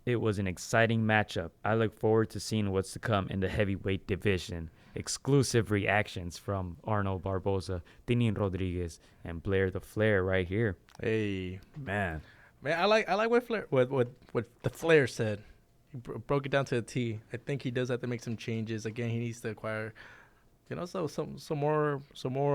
S3: it was an exciting matchup. I look forward to seeing what's to come in the heavyweight division. Exclusive reactions from Arnold Barboza, Tinin Rodriguez, and Blair the Flair right here.
S4: Hey,
S3: Man,
S4: I like what the Flair said. He broke it down to a T. I think he does have to make some changes. Again, he needs to acquire, some more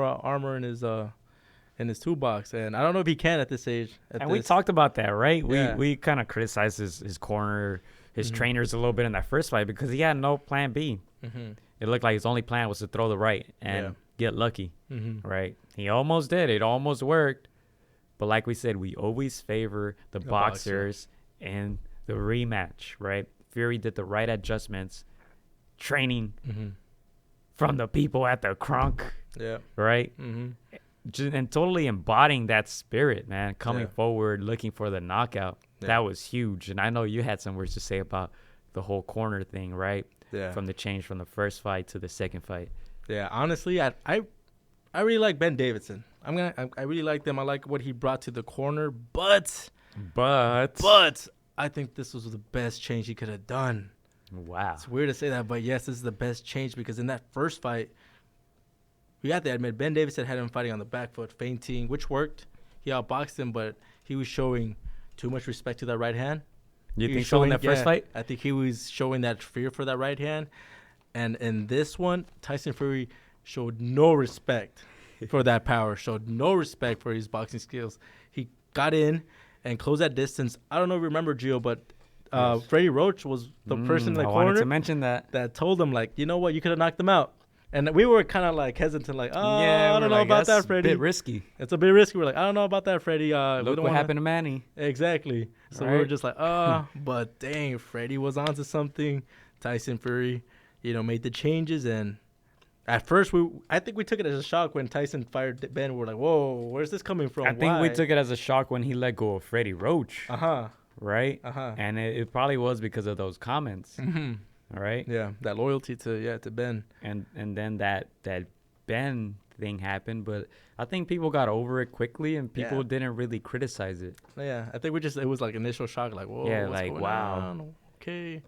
S4: armor in his toolbox. And I don't know if he can at this age.
S3: We talked about that, right?
S4: Yeah.
S3: We kind of criticized his corner, his trainers a little bit in that first fight because he had no plan B. It looked like his only plan was to throw the right and get lucky, right? He almost did. It almost worked. But like we said, we always favor the boxers and the rematch, right? Fury did the right adjustments, training from the people at the crunk, right? And totally embodying that spirit, man, coming forward, looking for the knockout. That was huge. And I know you had some words to say about the whole corner thing, right?
S4: Yeah.
S3: From the change from the first fight to the second fight.
S4: Yeah, honestly, I really like Ben Davidson. I really like him. I like what he brought to the corner, but I think this was the best change he could have done.
S3: Wow.
S4: It's weird to say that, but yes, this is the best change because in that first fight, we have to admit, Ben Davidson had him fighting on the back foot, feinting, which worked. He outboxed him, but he was showing too much respect to that right hand.
S3: You think so in that first fight?
S4: I think he was showing that fear for that right hand. And in this one, Tyson Fury showed no respect for that power, showed no respect for his boxing skills. He got in and closed that distance. I don't know if you remember, Gio, but Freddie Roach was the person in the
S3: I
S4: corner
S3: wanted to mention that.
S4: told him, like, you know what, you could have knocked him out. And we were kind of like hesitant, like, oh, I don't know about that, Freddie.
S3: It's a bit risky.
S4: It's a bit risky. We're like, I don't know about that, Freddie.
S3: Look what happened to Manny.
S4: Exactly. So we were just like, but dang, Freddie was onto something. Tyson Fury, made the changes. And at first, I think we took it as a shock when Tyson fired Ben. We're like, whoa, where's this coming from?
S3: I think we took it as a shock when he let go of Freddie Roach. Right? And it probably was because of those comments. All right.
S4: Yeah, that loyalty to Ben.
S3: And then that Ben thing happened, but I think people got over it quickly and people didn't really criticize it.
S4: Yeah, I think it was like initial shock, like, whoa, what's going on? Okay.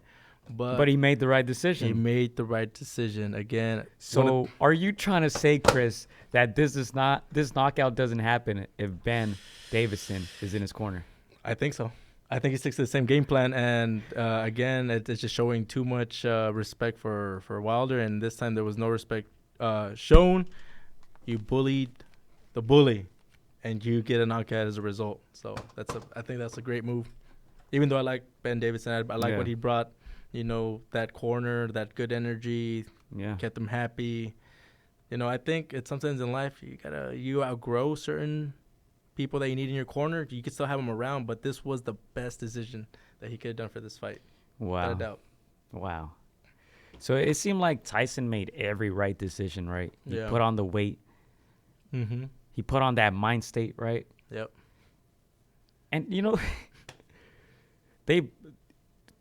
S3: But he made the right decision.
S4: He made the right decision again.
S3: So are you trying to say, Chris, that this knockout doesn't happen if Ben Davison is in his corner?
S4: I think so. I think he sticks to the same game plan, and again, it's just showing too much respect for Wilder, and this time there was no respect shown. You bullied the bully, and you get a knockout as a result. So I think that's a great move. Even though I like Ben Davison, I like what he brought. That corner, that good energy, kept them happy. I think it's sometimes in life you outgrow certain people that you need in your corner. You can still have them around, but this was the best decision that he could have done for this fight.
S3: Wow.
S4: Without a doubt.
S3: Wow. So it seemed like Tyson made every right decision, right? He put on the weight.
S4: Mm-hmm.
S3: He put on that mind state, right?
S4: Yep.
S3: And,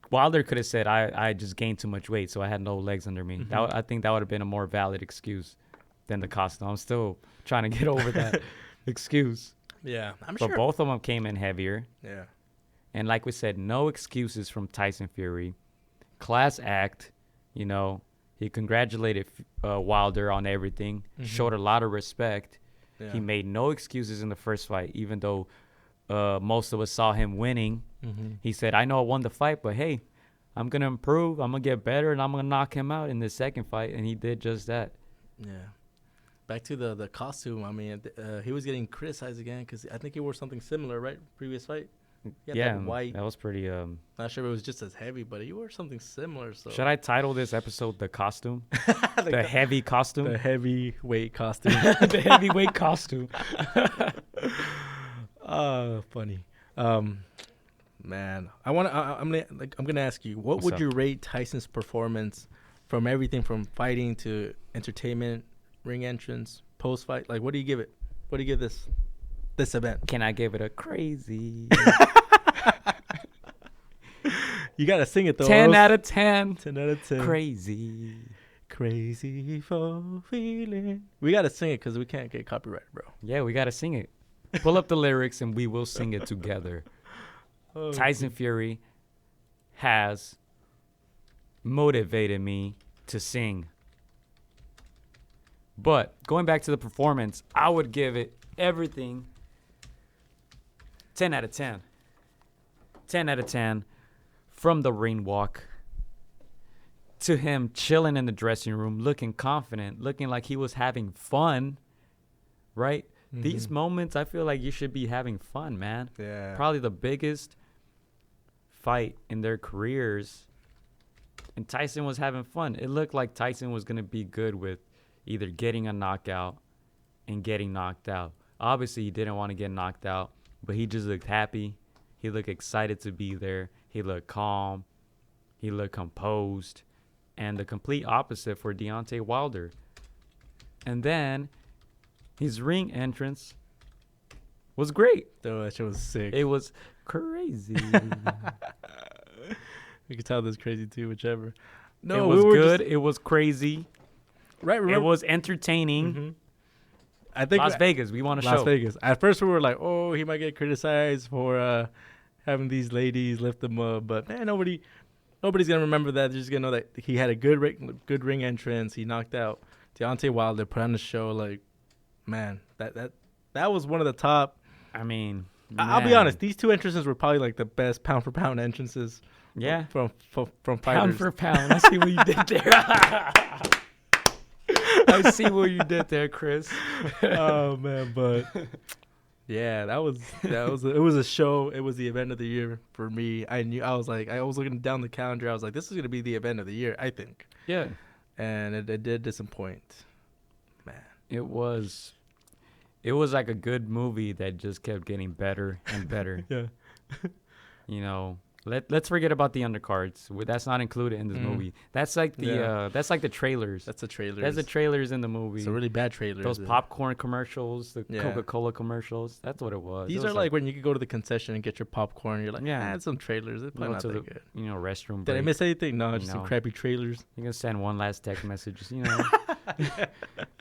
S3: Wilder could have said, I just gained too much weight, so I had no legs under me.
S4: Mm-hmm.
S3: I think that would have been a more valid excuse than the costume. I'm still trying to get over that excuse.
S4: Yeah,
S3: But both of them came in heavier.
S4: Yeah.
S3: And like we said, no excuses from Tyson Fury. Class act, he congratulated Wilder on everything, showed a lot of respect.
S4: Yeah.
S3: He made no excuses in the first fight, even though most of us saw him winning. He said, I know I won the fight, but hey, I'm going to improve. I'm going to get better, and I'm going to knock him out in the second fight. And he did just that.
S4: Yeah. Back to the costume. I mean, he was getting criticized again because I think he wore something similar, right? Previous fight.
S3: Yeah,
S4: white.
S3: that was pretty.
S4: Not sure if it was just as heavy, but he wore something similar. So
S3: should I title this episode "The Costume"? the heavy costume.
S4: The heavyweight costume.
S3: The heavyweight costume.
S4: Funny. Man, I'm gonna ask you, what would you rate Tyson's performance from everything from fighting to entertainment, ring entrance, post fight? Like, what do you give it? What do you give this event?
S3: Can I give it a crazy?
S4: You gotta sing it though.
S3: 10 out of 10.
S4: 10 out of 10. Crazy for feeling. We gotta sing it because we can't get copyrighted, bro.
S3: Yeah, we gotta sing it. Pull up the lyrics and we will sing it together. Tyson Fury has motivated me to sing. But going back to the performance, I would give it everything 10 out of 10. 10 out of 10 from the ring walk to him chilling in the dressing room, looking confident, looking like he was having fun, right? Mm-hmm. These moments, I feel like you should be having fun, man.
S4: Yeah.
S3: Probably the biggest fight in their careers, and Tyson was having fun. It looked like Tyson was going to be good with either getting a knockout and getting knocked out. Obviously, he didn't want to get knocked out, but he just looked happy. He looked excited to be there. He looked calm. He looked composed. And the complete opposite for Deontay Wilder. And then his ring entrance was great.
S4: Oh, that shit was sick.
S3: It was crazy.
S4: You could tell this crazy too, whichever.
S3: No, it was good. It was crazy.
S4: Right. Remember?
S3: It was entertaining.
S4: Mm-hmm. I think
S3: Las Vegas. We want to show.
S4: Las Vegas. At first, we were like, "Oh, he might get criticized for having these ladies lift him up," but man, nobody's gonna remember that. They're just gonna know that he had a good ring entrance. He knocked out Deontay Wilder, put on the show. Like, man, that was one of the top.
S3: I mean,
S4: I'll be honest. These two entrances were probably like the best pound for pound entrances.
S3: Yeah,
S4: from fighters.
S3: Pound for pound. I see what you did there. I see what you did there, Chris.
S4: Oh man, but Yeah, that was it was a show. It was the event of the year for me. I was looking down the calendar. I was like, this is gonna be the event of the year, I think.
S3: Yeah.
S4: And it did disappoint. Man.
S3: It was like a good movie that just kept getting better and better.
S4: Yeah.
S3: You know, let's forget about the undercards. That's not included in this movie. That's like the trailers.
S4: That's the trailers.
S3: That's the trailers in the movie.
S4: It's a really bad trailer.
S3: Those popcorn commercials, the Coca-Cola commercials. That's what it was.
S4: These are like when you could go to the concession and get your popcorn. You're like, it's some trailers. They're probably not
S3: to
S4: that
S3: the
S4: good.
S3: Restroom.
S4: Did I
S3: break.
S4: miss anything? No, just some crappy trailers.
S3: You can send one last text message.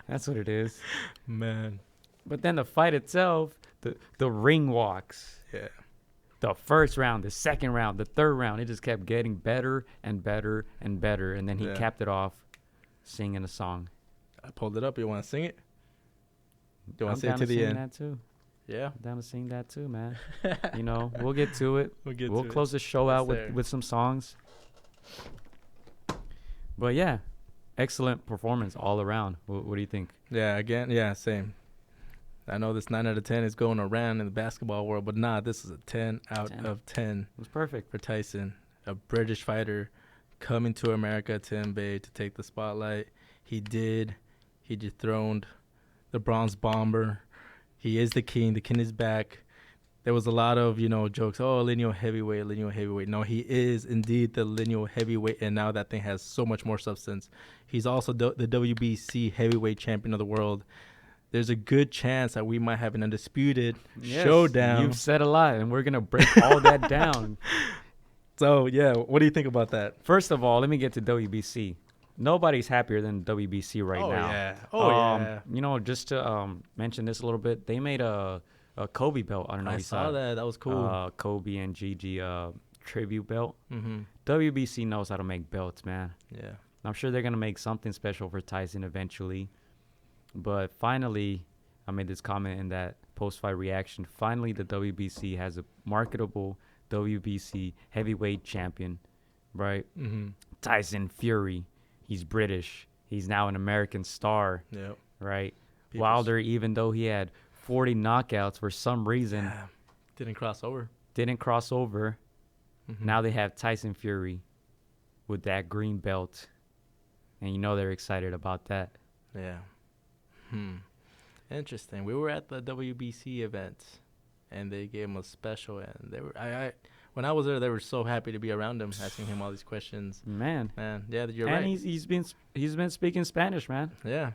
S3: That's what it is.
S4: Man.
S3: But then the fight itself, the ring walks.
S4: Yeah.
S3: The first round, the second round, the third round, it just kept getting better and better and better. And then he capped it off singing a song.
S4: I pulled it up. You want to sing it? Do you want
S3: I'm
S4: to sing it
S3: down
S4: to the
S3: sing
S4: end?
S3: that too.
S4: Yeah.
S3: I'm down to sing that too, man. We'll get to it. We'll close the show out with some songs. But yeah, excellent performance all around. What do you think?
S4: Yeah, again, yeah, same. I know this 9 out of 10 is going around in the basketball world, but this is a 10 out of 10.
S3: It was perfect
S4: for Tyson, a British fighter coming to America, to Bay, to take the spotlight. He did. He dethroned the Bronze Bomber. He is the king. The king is back. There was a lot of, jokes. Oh, lineal heavyweight. No, he is indeed the lineal heavyweight, and now that thing has so much more substance. He's also the WBC heavyweight champion of the world. There's a good chance that we might have an undisputed showdown.
S3: You've said a lot, and we're going to break all that down.
S4: So, yeah, what do you think about that?
S3: First of all, let me get to WBC. Nobody's happier than WBC right now.
S4: Yeah.
S3: Just to mention this a little bit, they made a Kobe belt. I don't know if you saw
S4: that. That was cool.
S3: Kobe and Gigi tribute belt.
S4: Mm-hmm.
S3: WBC knows how to make belts, man.
S4: Yeah.
S3: I'm sure they're going to make something special for Tyson eventually. But finally, I made this comment in that post-fight reaction. Finally, the WBC has a marketable WBC heavyweight champion, right?
S4: Mm-hmm.
S3: Tyson Fury. He's British. He's now an American star, right? Wilder, even though he had 40 knockouts for some reason,
S4: didn't cross over.
S3: Mm-hmm. Now they have Tyson Fury with that green belt, and they're excited about that.
S4: Yeah. Interesting. We were at the WBC event, and they gave him a special. And they were, when I was there, they were so happy to be around him, asking him all these questions.
S3: Man,
S4: yeah, you're right.
S3: And he's been speaking Spanish, man.
S4: Yeah,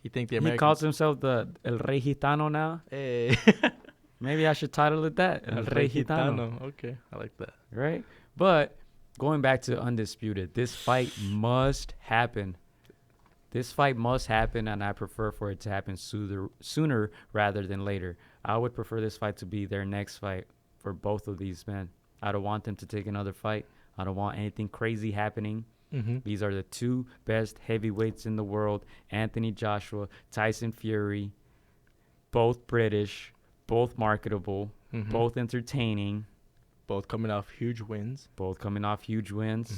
S4: he
S3: calls himself the El Rey Gitano now.
S4: Hey,
S3: maybe I should title it that, El Rey Gitano.
S4: Okay, I like that.
S3: Right, but going back to Undisputed, this fight must happen. And I prefer for it to happen sooner rather than later. I would prefer this fight to be their next fight for both of these men. I don't want them to take another fight. I don't want anything crazy happening.
S4: Mm-hmm.
S3: These are the two best heavyweights in the world, Anthony Joshua, Tyson Fury, both British, both marketable, both entertaining.
S4: Both coming off huge wins.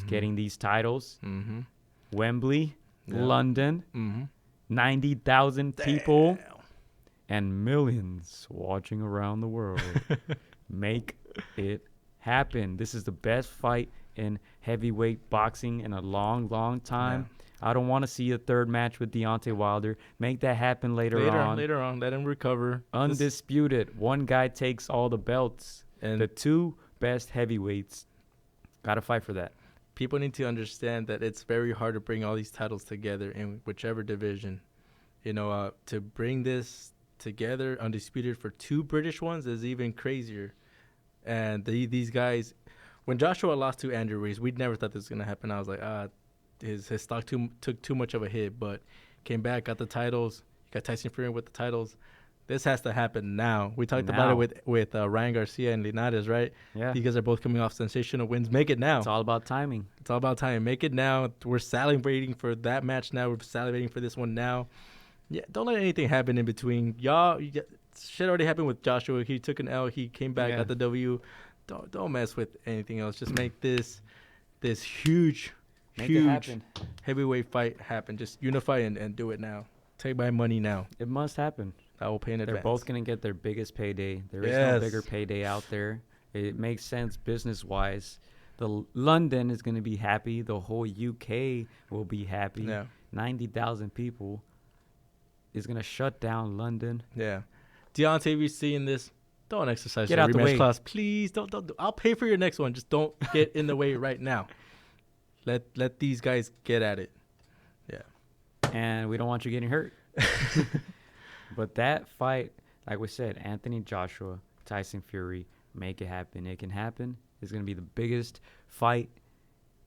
S3: Getting these titles.
S4: Mm-hmm.
S3: Wembley. London, 90,000 people, and millions watching around the world. Make it happen. This is the best fight in heavyweight boxing in a long, long time. Yeah. I don't want to see a third match with Deontay Wilder. Make that happen later on.
S4: Later on, let him recover.
S3: Undisputed. One guy takes all the belts. And the two best heavyweights got to fight for that.
S4: People need to understand that it's very hard to bring all these titles together in whichever division. To bring this together, Undisputed, for two British ones is even crazier. And these guys, when Joshua lost to Andrew Reese, we never thought this was going to happen. I was like, his stock took too much of a hit, but came back, got the titles, got Tyson Fury with the titles. This has to happen now. We talked about it with Ryan Garcia and Linares, right?
S3: Yeah.
S4: These guys are both coming off sensational wins. Make it now.
S3: It's all about timing.
S4: Make it now. We're salivating for that match now. We're salivating for this one now. Yeah, don't let anything happen in between. Shit already happened with Joshua. He took an L. He came back at the W. Don't mess with anything else. Just make this huge heavyweight fight happen. Just unify and do it now. Take my money now.
S3: It must happen.
S4: I will pay in advance.
S3: They're both going to get their biggest payday. There is no
S4: Yes.
S3: bigger payday out there. It makes sense business-wise. London is going to be happy. The whole UK will be happy.
S4: Yeah.
S3: 90,000 people is going to shut down London.
S4: Yeah. Deontay, if you're seeing this, don't exercise
S3: Get
S4: your
S3: out the
S4: rematch
S3: way.
S4: clause. Please don't. I'll pay for your next one. Just don't get in the way right now. Let these guys get at it. Yeah.
S3: And we don't want you getting hurt. But that fight, like we said, Anthony Joshua, Tyson Fury, make it happen. It can happen. It's going to be the biggest fight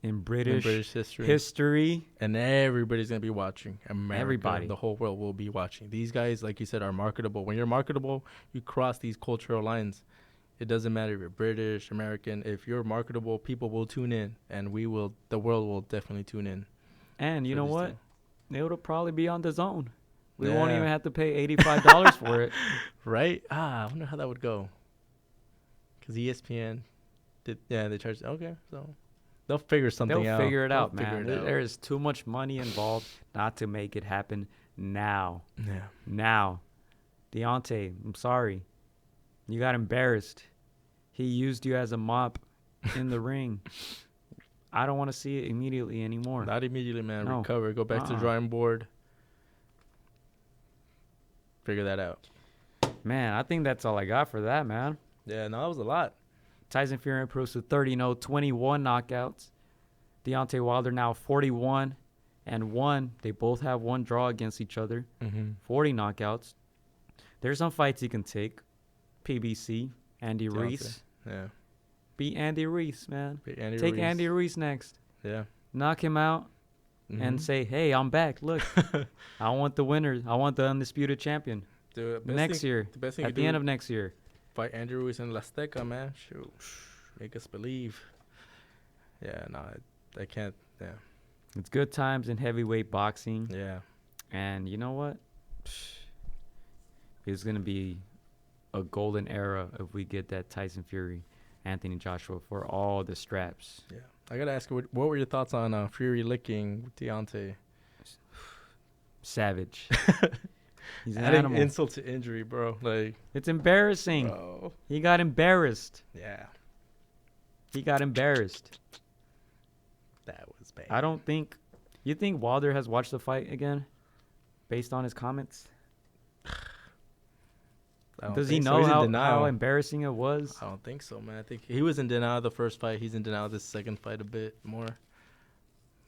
S3: in British history.
S4: And everybody's going to be watching. America,
S3: Everybody.
S4: The whole world will be watching. These guys, like you said, are marketable. When you're marketable, you cross these cultural lines. It doesn't matter if you're British, American. If you're marketable, people will tune in. And the world will definitely tune in.
S3: And you know what? It'll probably be on the zone. We
S4: Yeah.
S3: won't even have to pay $85 for it.
S4: Right? I wonder how that would go. Because ESPN, they charge. Okay, so they'll figure something
S3: They'll
S4: out.
S3: figure it out,
S4: They'll
S3: man.
S4: figure it out.
S3: There is too much money involved not to make it happen now.
S4: Yeah.
S3: Now. Deontay, I'm sorry. You got embarrassed. He used you as a mop in the ring. I don't want to see it immediately anymore.
S4: Not immediately, man.
S3: No.
S4: Recover. Go back to the drawing board. Figure that out.
S3: Man, I think that's all I got for that, man.
S4: Yeah, no, that was a lot.
S3: Tyson Fury improves to 30-0, 21 knockouts. Deontay Wilder now 41 and 1. They both have one draw against each other. 40 knockouts. There's some fights he can take. PBC, Andy
S4: Deontay.
S3: Ruiz.
S4: Yeah.
S3: Beat Andy Ruiz, man.
S4: Beat Andy
S3: Take
S4: Ruiz.
S3: Andy Ruiz next.
S4: Yeah.
S3: Knock him out and say, hey, I'm back. Look, I want the winner. I want the undisputed champion next year,
S4: The best thing
S3: at the end of next year.
S4: fight Andy Ruiz in La Azteca, man. Shoot. Make us believe. Yeah, no, I can't. Yeah.
S3: It's good times in heavyweight boxing.
S4: Yeah.
S3: And you know what? It's going to be a golden era if we get that Tyson Fury, Anthony Joshua for all the straps.
S4: Yeah. I got to ask you, what were your thoughts on Fury licking Deontay?
S3: Savage. He's an
S4: Adding
S3: animal.
S4: insult to injury, bro. Like,
S3: It's embarrassing.
S4: bro.
S3: He got embarrassed.
S4: Yeah.
S3: He got embarrassed.
S4: That was bad.
S3: I don't think. You think Wilder has watched the fight again, based on his comments? Does he
S4: think so.
S3: know
S4: He's in
S3: how
S4: denial.
S3: embarrassing it was?
S4: I don't think so, man. I think he was in denial the first fight. He's in denial this second fight a bit more.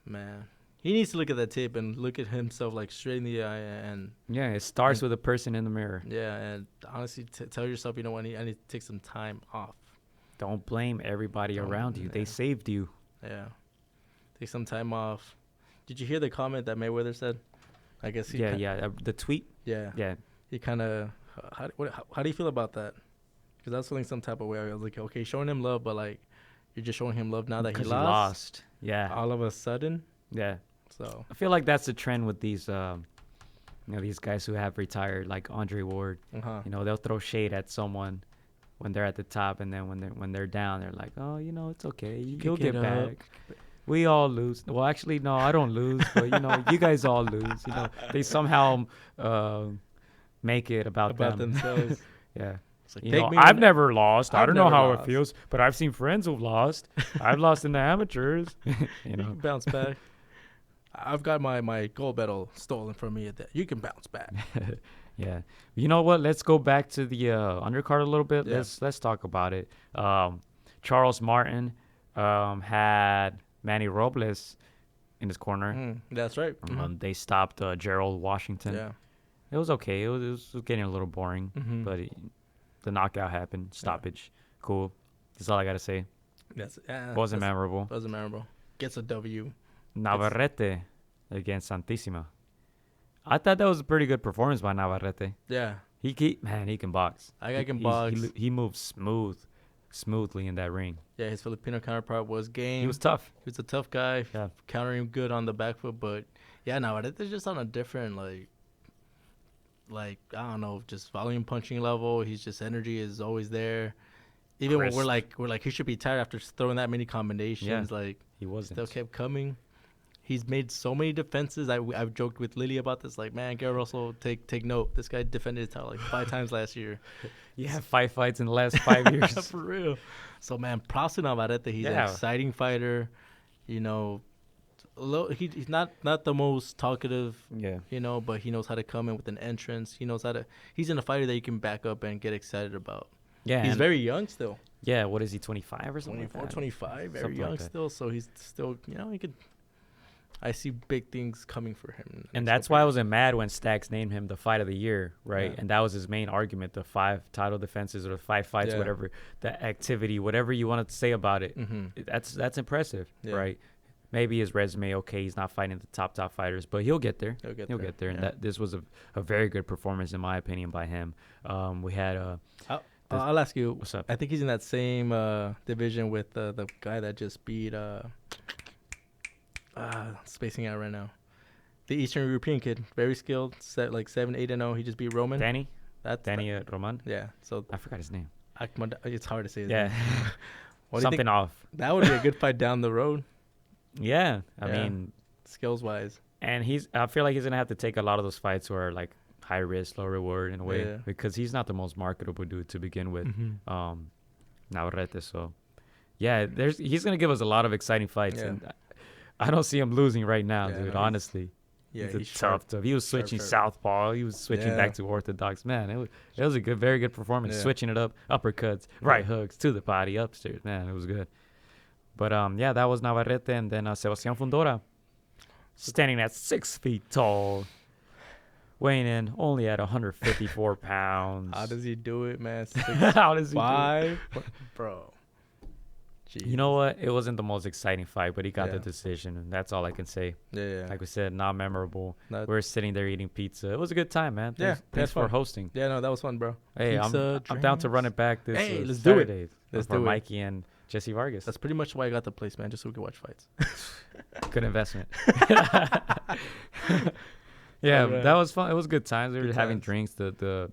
S4: Man, he needs to look at that tape and look at himself like straight in the eye and
S3: Yeah, it starts with a person in the mirror.
S4: yeah, and honestly tell yourself, you know what, I need to take some time off.
S3: Don't blame everybody around you. They saved you.
S4: Yeah, take some time off. Did you hear the comment that Mayweather said? I guess he
S3: The tweet.
S4: yeah. He kind of how do you feel about that? Because I was feeling some type of way. I was like, okay, showing him love, but like you're just showing him love now that he
S3: 'Cause
S4: lost.
S3: Yeah,
S4: All of a sudden.
S3: yeah.
S4: So
S3: I feel like that's the trend with these, these guys who have retired, like Andre Ward. You know, they'll throw shade at someone when they're at the top, and then when they're down, they're like, oh, you know, it's okay, you'll get
S4: it
S3: back.
S4: up.
S3: We all lose. Well, actually, no, I don't lose, but you know, you guys all lose. You know, they somehow make it about them.
S4: themselves.
S3: Yeah.
S4: Like,
S3: You
S4: take
S3: know,
S4: me
S3: I've
S4: when-
S3: never lost. I
S4: I've
S3: don't know
S4: never
S3: how
S4: lost.
S3: it feels, but I've seen friends who've lost. I've lost in the amateurs. You
S4: You
S3: know.
S4: can bounce back. I've got my gold medal stolen from me at that. You can bounce back.
S3: Yeah. You know what? Let's go back to the undercard a little bit.
S4: Yeah.
S3: Let's talk about it. Charles Martin had Manny Robles in his corner.
S4: That's right.
S3: They stopped Gerald Washington.
S4: Yeah.
S3: It was okay. It was getting a little boring, but the knockout happened. Stoppage. Cool. That's all I got to say. Wasn't memorable.
S4: Wasn't memorable. Gets a W.
S3: Navarrete against Santissima. I thought that was a pretty good performance by Navarrete.
S4: Yeah.
S3: He can box.
S4: I can
S3: He-
S4: box.
S3: He moves smoothly in that ring.
S4: Yeah, his Filipino counterpart was game.
S3: He was tough.
S4: He was a tough guy.
S3: Yeah.
S4: Countering good on the back foot, but yeah, Navarrete's just on a different like I don't know, just volume punching level. He's just energy is always there. Even when we're like he should be tired after throwing that many combinations.
S3: Yeah.
S4: Like
S3: He wasn't.
S4: still kept coming. he's made so many defenses. I've joked with Lily about this. Like, man, Gary Russell, take note. This guy defended his title like 5 times last year.
S3: Yeah, 5 fights in the last 5 years.
S4: For real. So, man, props to Navarrete. He's an exciting fighter. You know, he's not the most talkative. Yeah. You know, but he knows how to come in with an entrance. He knows how to. He's in a fighter that you can back up and get excited about. Yeah. He's very young still.
S3: Yeah. What is he? 25 or something?
S4: 24, 25. Very young still. So he's still. You know, he could. I see big things coming for him.
S3: And that's why I wasn't mad when Stacks named him the fight of the year, right? Yeah. And that was his main argument, the 5 title defenses or the 5 fights, whatever, the activity, whatever you wanted to say about it. That's impressive, right? Maybe his resume, okay, he's not fighting the top fighters, but he'll get there. He'll get there. And this was a very good performance, in my opinion, by him. We had
S4: I'll ask you.
S3: What's up?
S4: I think he's in that same division with the guy that just beat spacing out right now. The Eastern European kid, very skilled, like 7-8-0. He just beat Roman.
S3: Danny Roman.
S4: Yeah. So
S3: I forgot his name.
S4: It's hard to say his name.
S3: Something off.
S4: That would be a good fight down the road.
S3: Yeah, I mean,
S4: skills wise.
S3: And I feel like he's gonna have to take a lot of those fights where like high risk, low reward in a way, because he's not the most marketable dude to begin with. Navarrete. So yeah, he's gonna give us a lot of exciting fights, and I don't see him losing right now, dude. Honestly, he's tough. He was switching southpaw. He was switching back to orthodox. Man, it was a very good performance. Switching it up, uppercuts, right hooks to the body, upstairs. Man, it was good. But that was Navarrete, and then Sebastián Fundora, standing at 6 feet tall, weighing in only at 154 pounds.
S4: How does he do it, man?
S3: How does he do it?
S4: Bro. Jeez.
S3: You know what? It wasn't the most exciting fight, but he got the decision, and that's all I can say. Yeah. Like we said, not memorable. We were sitting there eating pizza. It was a good time, man. Thanks for hosting.
S4: Yeah, no, that was fun, bro.
S3: Hey,
S4: pizza,
S3: I'm down to run it back this
S4: let's
S3: Saturday.
S4: Do it. Let's
S3: do it. Mikey and Jessie Vargas.
S4: That's pretty much why I got the place, man, just so we could watch fights.
S3: Good investment. That was fun. It was good times. We were having drinks. The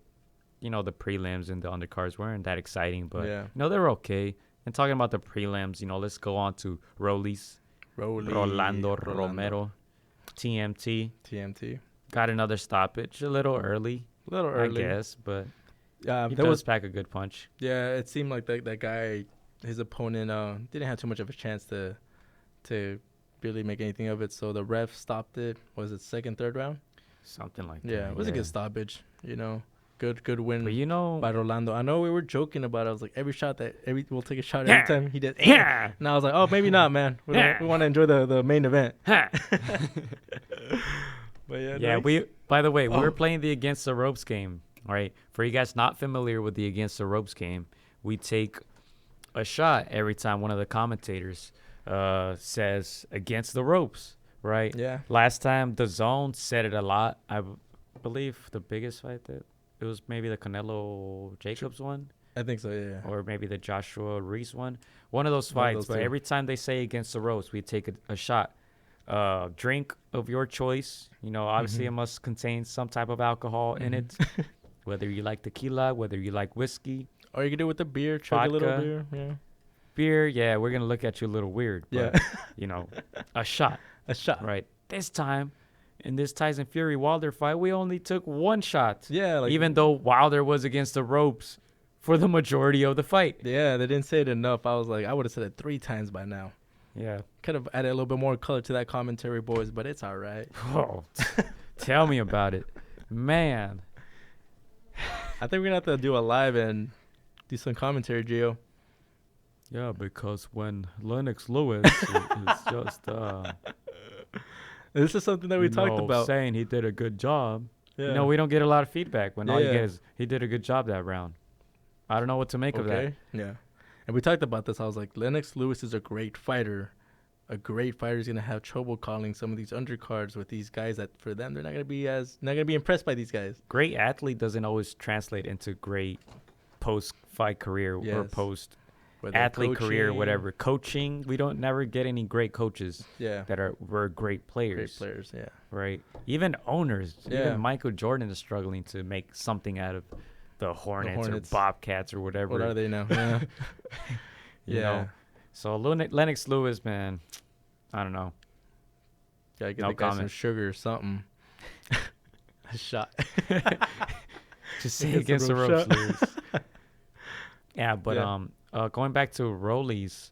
S3: prelims and the undercards weren't that exciting, but they were okay. And talking about the prelims, let's go on to Rolando Romero, TMT. Got another stoppage, a little early, I guess, but he does pack a good punch.
S4: Yeah, it seemed like that guy, his opponent, didn't have too much of a chance to really make anything of it. So the ref stopped it. Was it second, third round?
S3: Something like that.
S4: Yeah, it was a good stoppage. Good win.
S3: But
S4: by Rolando. I know we were joking about it. I was like, we'll take a shot every time he did. And I was like, oh, maybe not, man. We want to enjoy the main event. But
S3: by the way, we were playing the Against the Ropes game, right? For you guys not familiar with the Against the Ropes game, we take a shot every time one of the commentators says Against the Ropes, right?
S4: Yeah.
S3: Last time the Zone said it a lot. I believe the biggest fight it was maybe the Canelo Jacobs one.
S4: I think so, yeah.
S3: Or maybe the Joshua Reese one. One of those fights. But every time they say Against the Ropes, we take a shot. Drink of your choice. Obviously it must contain some type of alcohol in it. Whether you like tequila, whether you like whiskey.
S4: Or you can do it with the beer. Chug a little beer. Yeah.
S3: Beer, we're going to look at you a little weird. But, a shot.
S4: A shot.
S3: Right. This time, in this Tyson Fury Wilder fight, we only took one shot.
S4: Yeah.
S3: Even though Wilder was against the ropes for the majority of the fight.
S4: Yeah, they didn't say it enough. I was like, I would have said it 3 times by now.
S3: Yeah.
S4: Could have added a little bit more color to that commentary, boys, but it's all right.
S3: Oh, tell me about it. Man.
S4: I think we're going to have to do a live and do some commentary, Gio.
S3: Yeah, because when Lennox Lewis is just...
S4: This is something that we talked about.
S3: Saying he did a good job. Yeah. We don't get a lot of feedback when all you get is he did a good job that round. I don't know what to make of that.
S4: Yeah. And we talked about this. I was like, Lennox Lewis is a great fighter. A great fighter is going to have trouble calling some of these undercards with these guys that for them, they're not going to be impressed by these guys.
S3: Great athlete doesn't always translate into great post-fight career or post athlete career, whatever. Coaching, we don't never get any great coaches that were great players.
S4: Great players, yeah.
S3: Right. Even owners. Yeah. Even Michael Jordan is struggling to make something out of the Hornets or Bobcats or whatever.
S4: What are they now? Yeah.
S3: you know. So Lennox Lewis, man, I don't know.
S4: Gotta get
S3: No
S4: the guy some
S3: comment.
S4: sugar or something. A shot.
S3: Just say
S4: Against
S3: against
S4: the
S3: the
S4: rope
S3: ropes,
S4: shot.
S3: Lewis. Yeah, but going back to Rollies,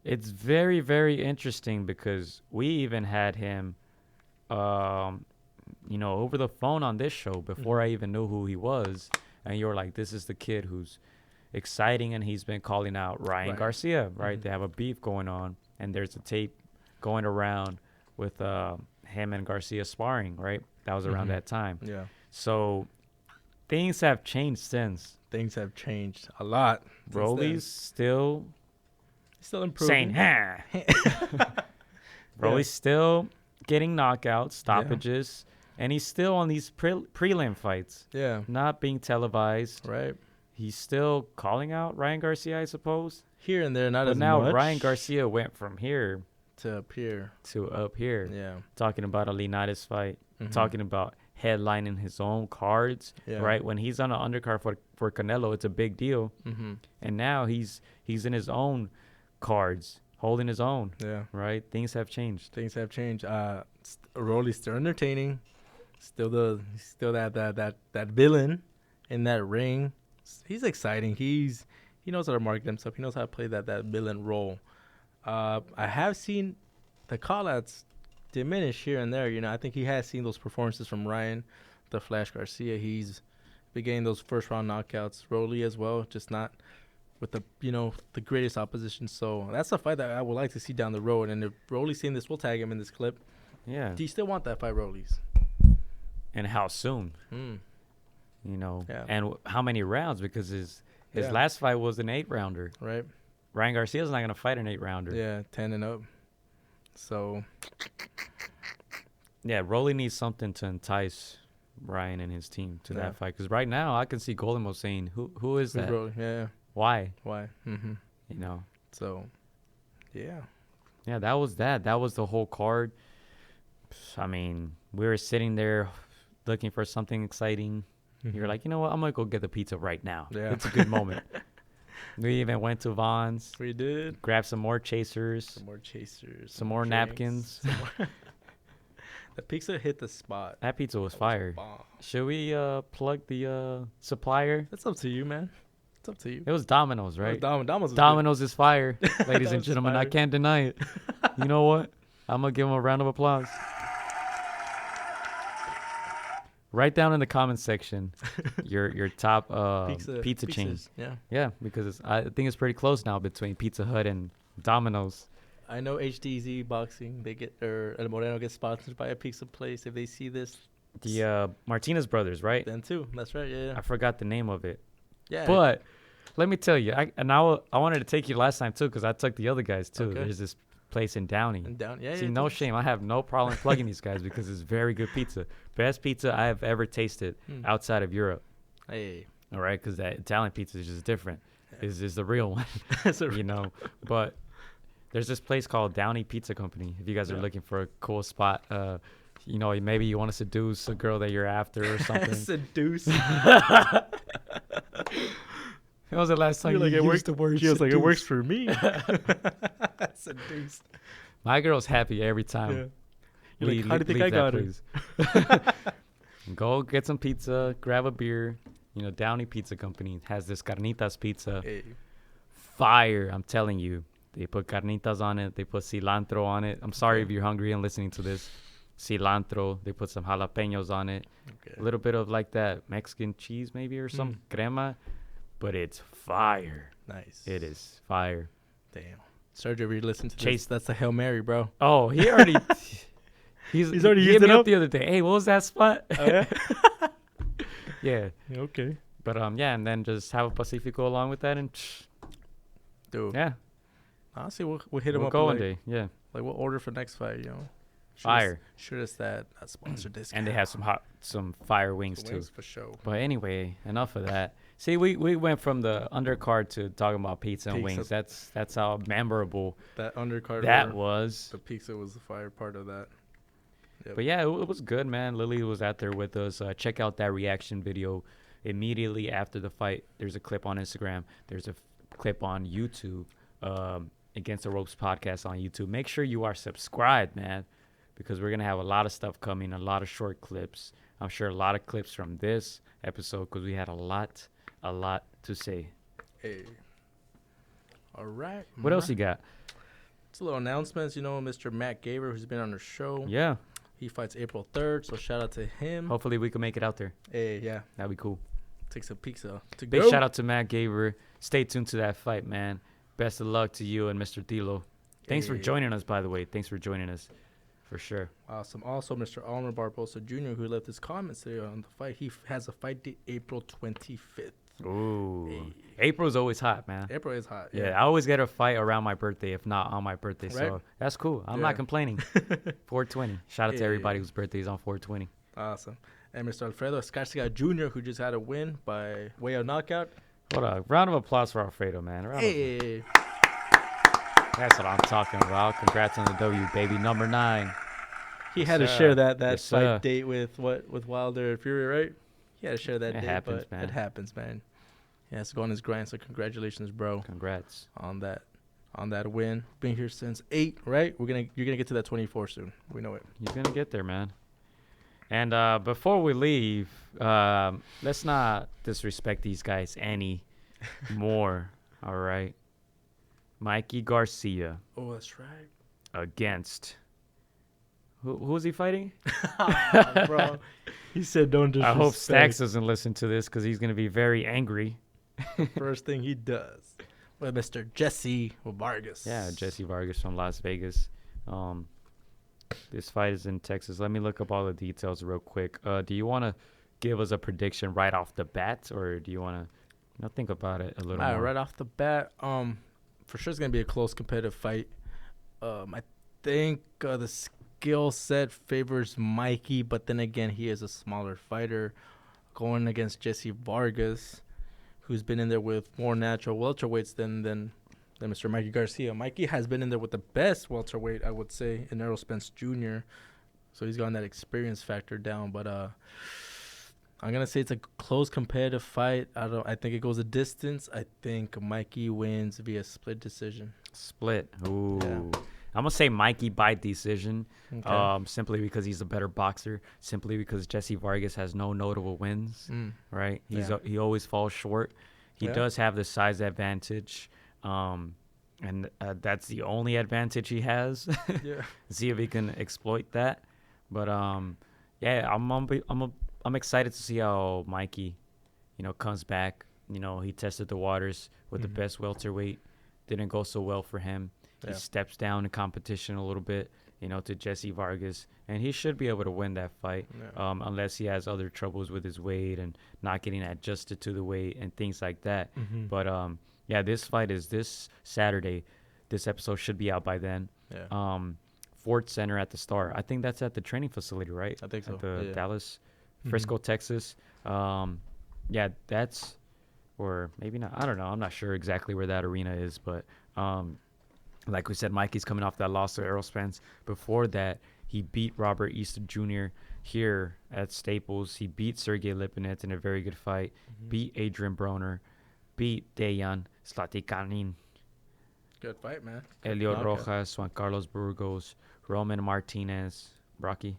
S3: it's very, very interesting because we even had him, over the phone on this show before I even knew who he was, and you were like, "This is the kid who's exciting," and he's been calling out Ryan Garcia, right? They have a beef going on, and there's a tape going around with him and Garcia sparring, right? That was around that time.
S4: Yeah.
S3: So things have changed since.
S4: Things have changed a lot.
S3: Rolly's still
S4: Still improving.
S3: saying, Rolly's still getting knockouts, stoppages, and he's still on these prelim fights,
S4: Yeah.
S3: not being televised.
S4: Right.
S3: He's still calling out Ryan Garcia, I suppose.
S4: Here and there, not
S3: But
S4: as
S3: now
S4: much.
S3: Ryan Garcia went from here
S4: to up here.
S3: to up here,
S4: Yeah.
S3: talking about a Linares fight, talking about headlining his own cards,
S4: Yeah.
S3: right? When he's on an undercard for Canelo, it's a big deal. And now he's in his own cards, holding his own,
S4: Yeah.
S3: right? Things have changed.
S4: Things have changed. Rolly's still entertaining. Still that villain in that ring. He's exciting. He knows how to market himself. He knows how to play that villain role. I have seen the call-outs diminish here and there. I think he has seen those performances from Ryan, the Flash Garcia. He's been getting those first-round knockouts. Rolly as well, just not with the greatest opposition. So that's a fight that I would like to see down the road. And if Rolly's seeing this, we'll tag him in this clip.
S3: Yeah.
S4: Do you still want that fight, Rolly's?
S3: And how soon?
S4: Yeah.
S3: And how many rounds? Because his last fight was an 8-rounder.
S4: Right.
S3: Ryan Garcia's not going to fight an 8-rounder.
S4: Yeah, 10 and up. So,
S3: Yeah, Rolly needs something to entice Ryan and his team to that fight. Because right now, I can see Golden saying, who is that?
S4: Rolly? Yeah.
S3: Why?
S4: Why? So, yeah.
S3: Yeah, that was that. That was the whole card. I mean, we were sitting there looking for something exciting. You're like, you know what? I'm going to go get the pizza right now.
S4: Yeah.
S3: It's a good moment. We even went to Vaughn's,
S4: We did.
S3: grabbed some more chasers,
S4: Some more chasers.
S3: some more
S4: drinks,
S3: napkins.
S4: some more- The pizza hit the spot.
S3: That pizza was
S4: That was a
S3: fire.
S4: bomb.
S3: Should we plug the supplier?
S4: It's up to you, man. It's up to you.
S3: It was Domino's, right?
S4: Domino's was good.
S3: Domino's is fire, ladies and
S4: Domino's is
S3: gentlemen. I
S4: fire.
S3: can't deny it. You know what? I'm going to give them a round of applause. Write down in the comments section your top pizza chains.
S4: pizzas, Yeah.
S3: Yeah, because I think it's pretty close now between Pizza Hut and Domino's.
S4: I know HDZ Boxing, El Moreno gets sponsored by a pizza place. If they see this,
S3: The Martinez brothers, right?
S4: then too. That's right. Yeah.
S3: I forgot the name of it.
S4: Yeah.
S3: But let me tell you, I wanted to take you last time too because I took the other guys too.
S4: Okay.
S3: There's this place in Downey.
S4: And down. Yeah.
S3: See,
S4: yeah,
S3: no
S4: it's-
S3: shame. I have no problem plugging these guys because it's very good pizza. Best pizza I have ever tasted outside of Europe.
S4: Hey.
S3: All right, because that Italian pizza is just different. Is the real one,
S4: That's a
S3: But there's this place called Downey Pizza Company. If you guys are looking for a cool spot, maybe you want to seduce a girl that you're after or something.
S4: Seduce.
S3: When was the last time
S4: You're
S3: you
S4: like,
S3: used the word
S4: She was like, it works
S3: seduce?
S4: for me. Seduced.
S3: My girl's happy every time.
S4: Yeah. You're like, how do you think I got her?
S3: Go get some pizza, grab a beer. Downey Pizza Company has this carnitas pizza.
S4: Hey.
S3: Fire, I'm telling you. They put carnitas on it. They put cilantro on it. I'm sorry if you're hungry and listening to this. Cilantro. They put some jalapenos on it.
S4: Okay.
S3: A little bit of like that Mexican cheese maybe or some crema. But it's fire.
S4: Nice.
S3: It is fire.
S4: Damn. Sergio, if you listen to
S3: Chase-
S4: this, that's a Hail Mary, bro.
S3: Oh, he already...
S4: He's already
S3: he
S4: used
S3: hit
S4: it
S3: me up
S4: up?
S3: the other day. Hey, what was that spot?
S4: Oh, yeah?
S3: Yeah.
S4: Okay.
S3: But and then just have a Pacifico along with that and
S4: Dude.
S3: yeah.
S4: Honestly, we'll hit him
S3: We'll
S4: up.
S3: go one
S4: like,
S3: day. Yeah.
S4: Like, we'll order for next fight,
S3: Fire.
S4: Shoot us that sponsor discount.
S3: And they have some fire wings
S4: The
S3: too.
S4: wings for sure.
S3: But anyway, enough of that. See, we went from the undercard to talking about pizza and
S4: Pizza.
S3: wings. That's how memorable
S4: That undercard.
S3: that
S4: order,
S3: was.
S4: The pizza was the fire part of that. Yep.
S3: But yeah, it was good, man. Lily was out there with us. Check out that reaction video immediately after the fight. There's a clip on Instagram. There's a clip on YouTube. Against the Ropes podcast on YouTube. Make sure you are subscribed, man. because we're going to have a lot of stuff coming, a lot of short clips. I'm sure a lot of clips from this episode because we had a lot to say.
S4: Hey. All right.
S3: What else you got?
S4: It's a little announcements. You know, Mr. Matt Gaver, who's been on the show.
S3: Yeah.
S4: He fights April 3rd, so shout out to him.
S3: Hopefully we can make it out there.
S4: Hey, yeah.
S3: That'd be cool.
S4: Take some pizza.
S3: Big shout out to Matt Gaver. Stay tuned to that fight, man. Best of luck to you and Mr. Tilo. Thanks for joining us, by the way. Thanks for joining us, for sure.
S4: Awesome. Also, Mr. Almer Barbosa Jr., who left his comments today on the fight. He has a fight date April 25th.
S3: Ooh.
S4: Hey.
S3: April's always hot, man.
S4: April is hot.
S3: Yeah, I always get a fight around my birthday, if not on my birthday.
S4: Right?
S3: So that's cool. I'm not complaining. 420. Shout out to everybody whose birthday is on 420.
S4: Awesome. And Mr. Alfredo Escarcia Jr., who just had a win by way of knockout.
S3: What a round of applause for Alfredo, man.
S4: Hey.
S3: That's what I'm talking about. Congrats on the W, baby. Number 9.
S4: He had to share that
S3: Yes,
S4: fight
S3: sir.
S4: date with Wilder and Fury, right? He had to share that
S3: It
S4: date,
S3: happens,
S4: but
S3: man.
S4: it happens, man. He has to go on his grind, so congratulations, bro,
S3: Congrats.
S4: on that win. Been here since 8, right? You're gonna get to that 24 soon. We know it.
S3: You're going to get there, man. And before we leave, let's not disrespect these guys any more, all right? Mikey Garcia
S4: Oh, that's right.
S3: against... Who's he fighting?
S4: Bro, he said don't
S3: I
S4: disrespect.
S3: hope Stacks doesn't listen to this because he's going to be very angry.
S4: First thing he does. With Mr. Jessie Vargas.
S3: Yeah, Jessie Vargas from Las Vegas. This fight is in Texas. Let me look up all the details real quick. Do you want to give us a prediction right off the bat, or do you want to think about it a little more?
S4: Right off the bat, for sure it's gonna be a close competitive fight. I think the skill set favors Mikey, but then again, he is a smaller fighter going against Jessie Vargas, who's been in there with more natural welterweights than Mr. Mikey Garcia. Mikey has been in there with the best welterweight, I would say, in Errol Spence Jr. So he's gotten that experience factor down. But I'm gonna say it's a close competitive fight. I think it goes a distance. I think Mikey wins via split decision.
S3: Split. Ooh.
S4: Yeah.
S3: I'm going to say Mikey by decision,
S4: Okay.
S3: simply because he's a better boxer, simply because Jessie Vargas has no notable wins, right? He always falls short. He does have the size advantage, and that's the only advantage he has.
S4: Yeah.
S3: See if he can exploit that. But, yeah, I'm excited to see how Mikey, comes back. He tested the waters with the best welterweight. Didn't go so well for him. He steps down in competition a little bit, to Jessie Vargas, and he should be able to win that fight, unless he has other troubles with his weight and not getting adjusted to the weight and things like that. But yeah, this fight is this Saturday. This episode should be out by then.
S4: Yeah.
S3: Ford Center at the Star. I think that's at the training facility, right?
S4: I think so.
S3: At the
S4: Yeah.
S3: Dallas, Frisco, Texas. Yeah, that's, or maybe not. I don't know. I'm not sure exactly where that arena is, but like we said, Mikey's coming off that loss to Errol Spence. Before that, he beat Robert Easter Jr. here at Staples. He beat Sergey Lipinets in a very good fight. Beat Adrian Broner. Beat Dejan Zlatikanin.
S4: Good fight, man.
S3: Elio
S4: knockout.
S3: Rojas, Juan Carlos Burgos, Roman Martinez, Brocky,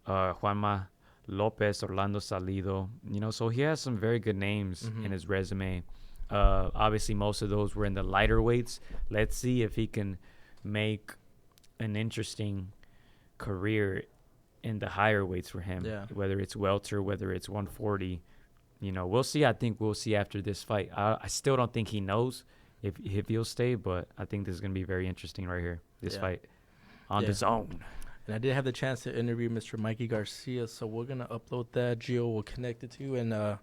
S3: Juanma Lopez, Orlando Salido. So he has some very good names in his resume. Obviously, most of those were in the lighter weights. Let's see if he can make an interesting career in the higher weights for him.
S4: Yeah.
S3: Whether it's welter, whether it's 140. We'll see. I think we'll see after this fight. I still don't think he knows if he'll stay, but I think this is going to be very interesting right here, this fight on the zone.
S4: And I did have the chance to interview Mr. Mikey Garcia, so we're going to upload that. Gio will connect it to you, and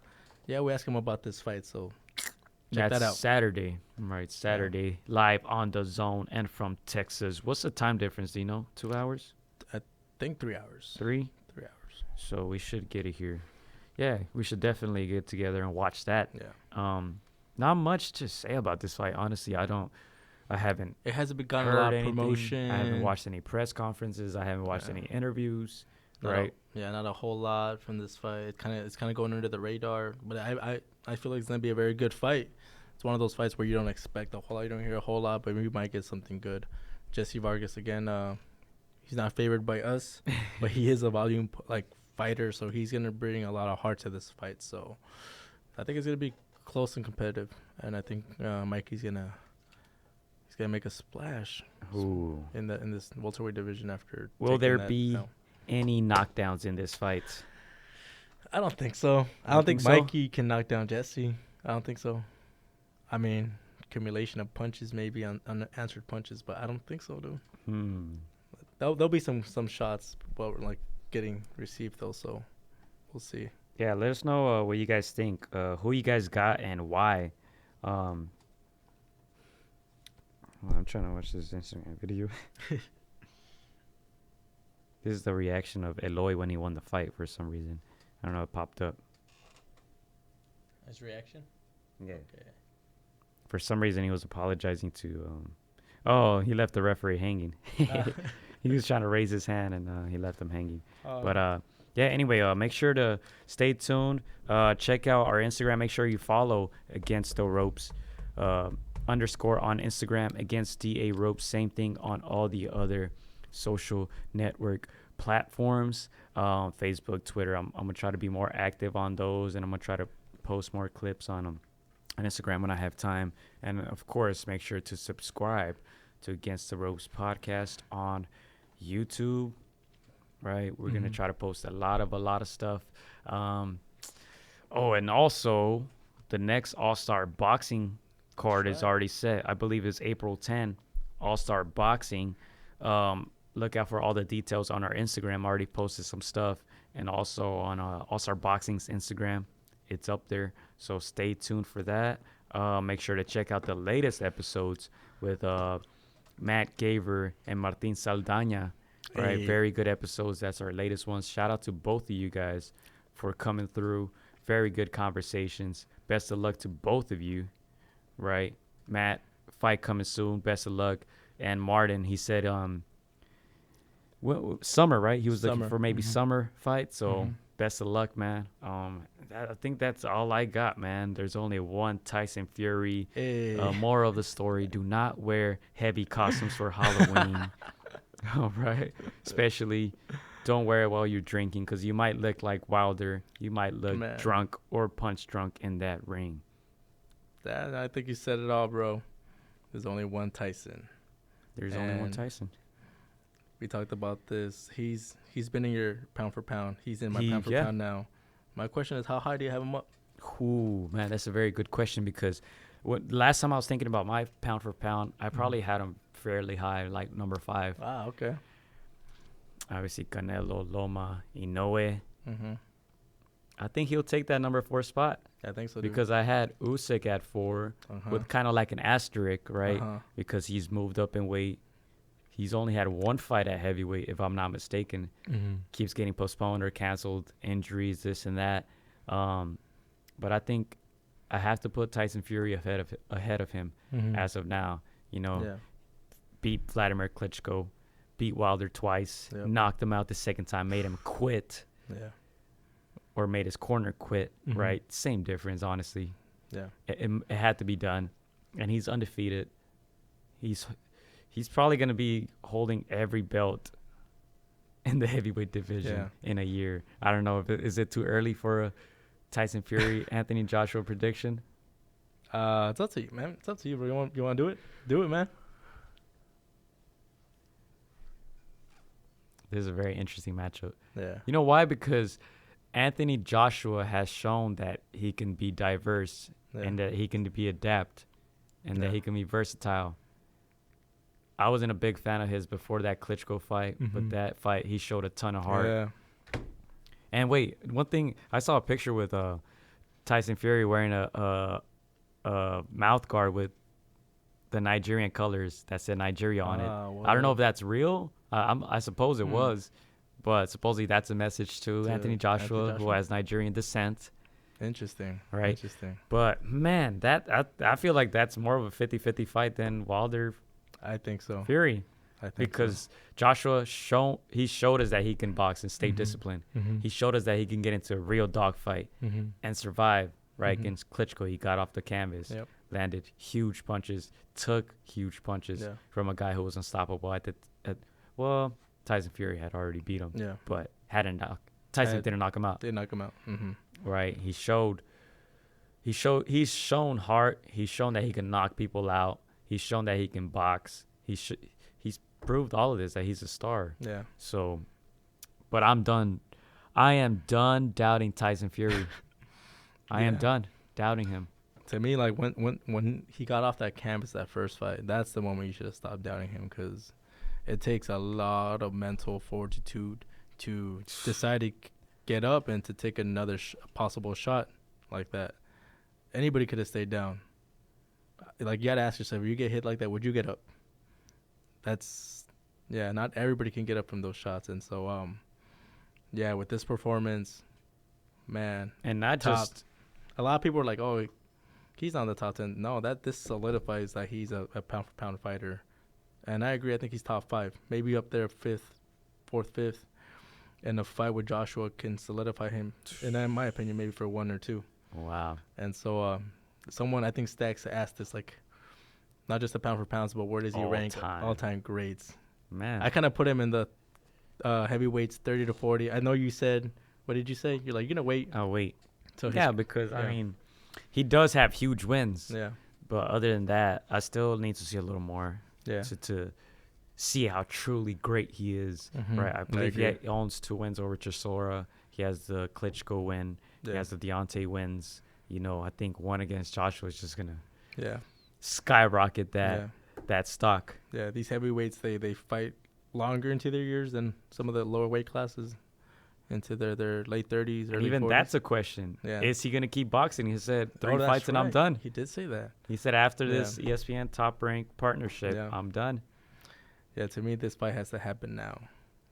S4: we asked him about this fight, so check that out.
S3: Saturday. Right, Saturday, live on the zone and from Texas. What's the time difference? Do you know? 2 hours?
S4: I think 3 hours.
S3: 3?
S4: 3 hours.
S3: So we should get it here. Yeah, we should definitely get together and watch that.
S4: Yeah.
S3: Not much to say about this fight, honestly. I haven't
S4: It hasn't begun a
S3: heard
S4: lot of
S3: anything.
S4: promotion.
S3: I haven't watched any press conferences. I haven't watched any interviews. Right.
S4: Not a whole lot from this fight. It's kind of going under the radar, but I feel like it's gonna be a very good fight. It's one of those fights where you don't expect a whole lot, you don't hear a whole lot, but you might get something good. Jessie Vargas again. He's not favored by us, but he is a volume fighter, so he's gonna bring a lot of heart to this fight. So I think it's gonna be close and competitive, and I think Mikey's gonna make a splash in this welterweight division after.
S3: Will there be any knockdowns in this fight?
S4: I don't think so. I don't think Mikey can knock down Jessie. I don't think so. I mean, accumulation of punches, maybe unanswered punches, but I don't think so, dude. There'll be some shots, getting received though. So we'll see.
S3: Yeah, let us know what you guys think. Who you guys got and why. I'm trying to watch this Instagram video. This is the reaction of Eloy when he won the fight for some reason. I don't know, it popped up.
S4: His reaction?
S3: Yeah. Okay. For some reason, he was apologizing to... he left the referee hanging. He was trying to raise his hand, and he left him hanging. But, anyway, make sure to stay tuned. Check out our Instagram. Make sure you follow Against the Ropes _ on Instagram, Against DA Ropes. Same thing on all the other social network platforms, Facebook, Twitter. I'm going to try to be more active on those, and I'm going to try to post more clips on them on Instagram when I have time. And, of course, make sure to subscribe to Against the Ropes podcast on YouTube. Right, we're gonna try to post a lot of stuff. And also the next All-Star Boxing card is already set. I believe it's April 10. All-Star Boxing. Look out for all the details on our Instagram. I already posted some stuff, and also on All-Star Boxing's Instagram. It's up there, so stay tuned for that. Make sure to check out the latest episodes with Matt Gaver and Martin Saldaña. Right, very good episodes. That's our latest ones. Shout out to both of you guys for coming through. Very good conversations. Best of luck to both of you. Right, Matt, fight coming soon. Best of luck. And Martin, he said, summer, right? He was looking for maybe summer fight. So best of luck, man. I think that's all I got, man. There's only one Tyson Fury. Moral of the story: do not wear heavy costumes for Halloween. All right. Especially don't wear it while you're drinking, because you might look like Wilder. You might look drunk or punch drunk in that ring.
S4: I think you said it all, bro. There's only one Tyson.
S3: There's only one Tyson.
S4: We talked about this. He's been in your pound for pound. He's in my pound for pound now. My question is, how high do you have him up?
S3: Ooh, man, that's a very good question, because last time I was thinking about my pound for pound, I probably had him fairly high, like number 5.
S4: Ah, okay.
S3: Obviously, Canelo, Loma, Inoue. I think he'll take that number 4 spot.
S4: I think so,
S3: because I had Usyk at 4 with kind of like an asterisk, right? Because he's moved up in weight. He's only had one fight at heavyweight, if I'm not mistaken. Keeps getting postponed or canceled, injuries, this and that. But I think I have to put Tyson Fury ahead of him as of now. Beat Vladimir Klitschko, beat Wilder twice, knocked him out the second time, made him quit. Or made his corner quit, right? Same difference, honestly. It had to be done. And he's undefeated. He's probably going to be holding every belt in the heavyweight division in a year. I don't know. Is it too early for a Tyson Fury, Anthony Joshua prediction?
S4: It's up to you, man. It's up to you, bro. You want to do it? Do it, man.
S3: This is a very interesting matchup.
S4: Yeah.
S3: You know why? Because Anthony Joshua has shown that he can be diverse and that he can be adept and that he can be versatile. I wasn't a big fan of his before that Klitschko fight, but that fight, he showed a ton of heart.
S4: Yeah.
S3: And wait, one thing, I saw a picture with Tyson Fury wearing a mouth guard with the Nigerian colors that said Nigeria on it.
S4: Wow.
S3: I don't know if that's real. I suppose it was, but supposedly that's a message to Anthony Joshua, who has Nigerian descent.
S4: Interesting.
S3: Right?
S4: Interesting.
S3: But, man, I feel like that's more of a 50-50 fight than Wilder
S4: I think so.
S3: Fury.
S4: I think
S3: because Joshua showed us that he can box and stay disciplined. He showed us that he can get into a real dogfight and survive. Right against Klitschko, he got off the canvas, landed huge punches, took huge punches from a guy who was unstoppable. Tyson Fury had already beat him.
S4: Yeah.
S3: But Tyson didn't knock him out.
S4: Didn't knock him out. Mm-hmm.
S3: Right. He's shown heart. He's shown that he can knock people out. He's shown that he can box. He's proved all of this, that he's a star.
S4: Yeah.
S3: So, but I'm done. I am done doubting Tyson Fury. I am done doubting him.
S4: To me, like when he got off that canvas, that first fight, that's the moment you should have stopped doubting him, because it takes a lot of mental fortitude to decide to get up and to take another possible shot like that. Anybody could have stayed down. Like, you got to ask yourself, if you get hit like that, would you get up? Not everybody can get up from those shots. And so, with this performance, man.
S3: And not just...
S4: A lot of people are like, oh, he's on the top 10. No, this solidifies that he's a pound-for-pound fighter. And I agree. I think he's top 5. Maybe up there, 4th, 5th. And a fight with Joshua can solidify him, and in my opinion, maybe for 1 or 2.
S3: Wow.
S4: And so, someone, I think Stacks asked this, like, not just the pound for pounds, but where does he rank all-time greats?
S3: Man.
S4: I kind of put him in the heavyweights 30 to 40. I know you said, what did you say? You're like, you're going to wait.
S3: I'll wait.
S4: So
S3: because, I mean, he does have huge wins.
S4: Yeah.
S3: But other than that, I still need to see a little more.
S4: Yeah.
S3: To see how truly great he is.
S4: Mm-hmm.
S3: Right. I believe he owns 2 wins over Chisora. He has the Klitschko win.
S4: Yeah.
S3: He has the Deontay wins. You know, I think one against Joshua is just going to skyrocket that stock.
S4: Yeah, these heavyweights, they fight longer into their years than some of the lower weight classes, into their late 30s, early
S3: even
S4: 40s.
S3: That's a question.
S4: Yeah.
S3: Is he going to keep boxing? He said 3 fights and I'm done.
S4: He did say that.
S3: He said after this ESPN Top Rank partnership, I'm done.
S4: Yeah, to me, this fight has to happen now.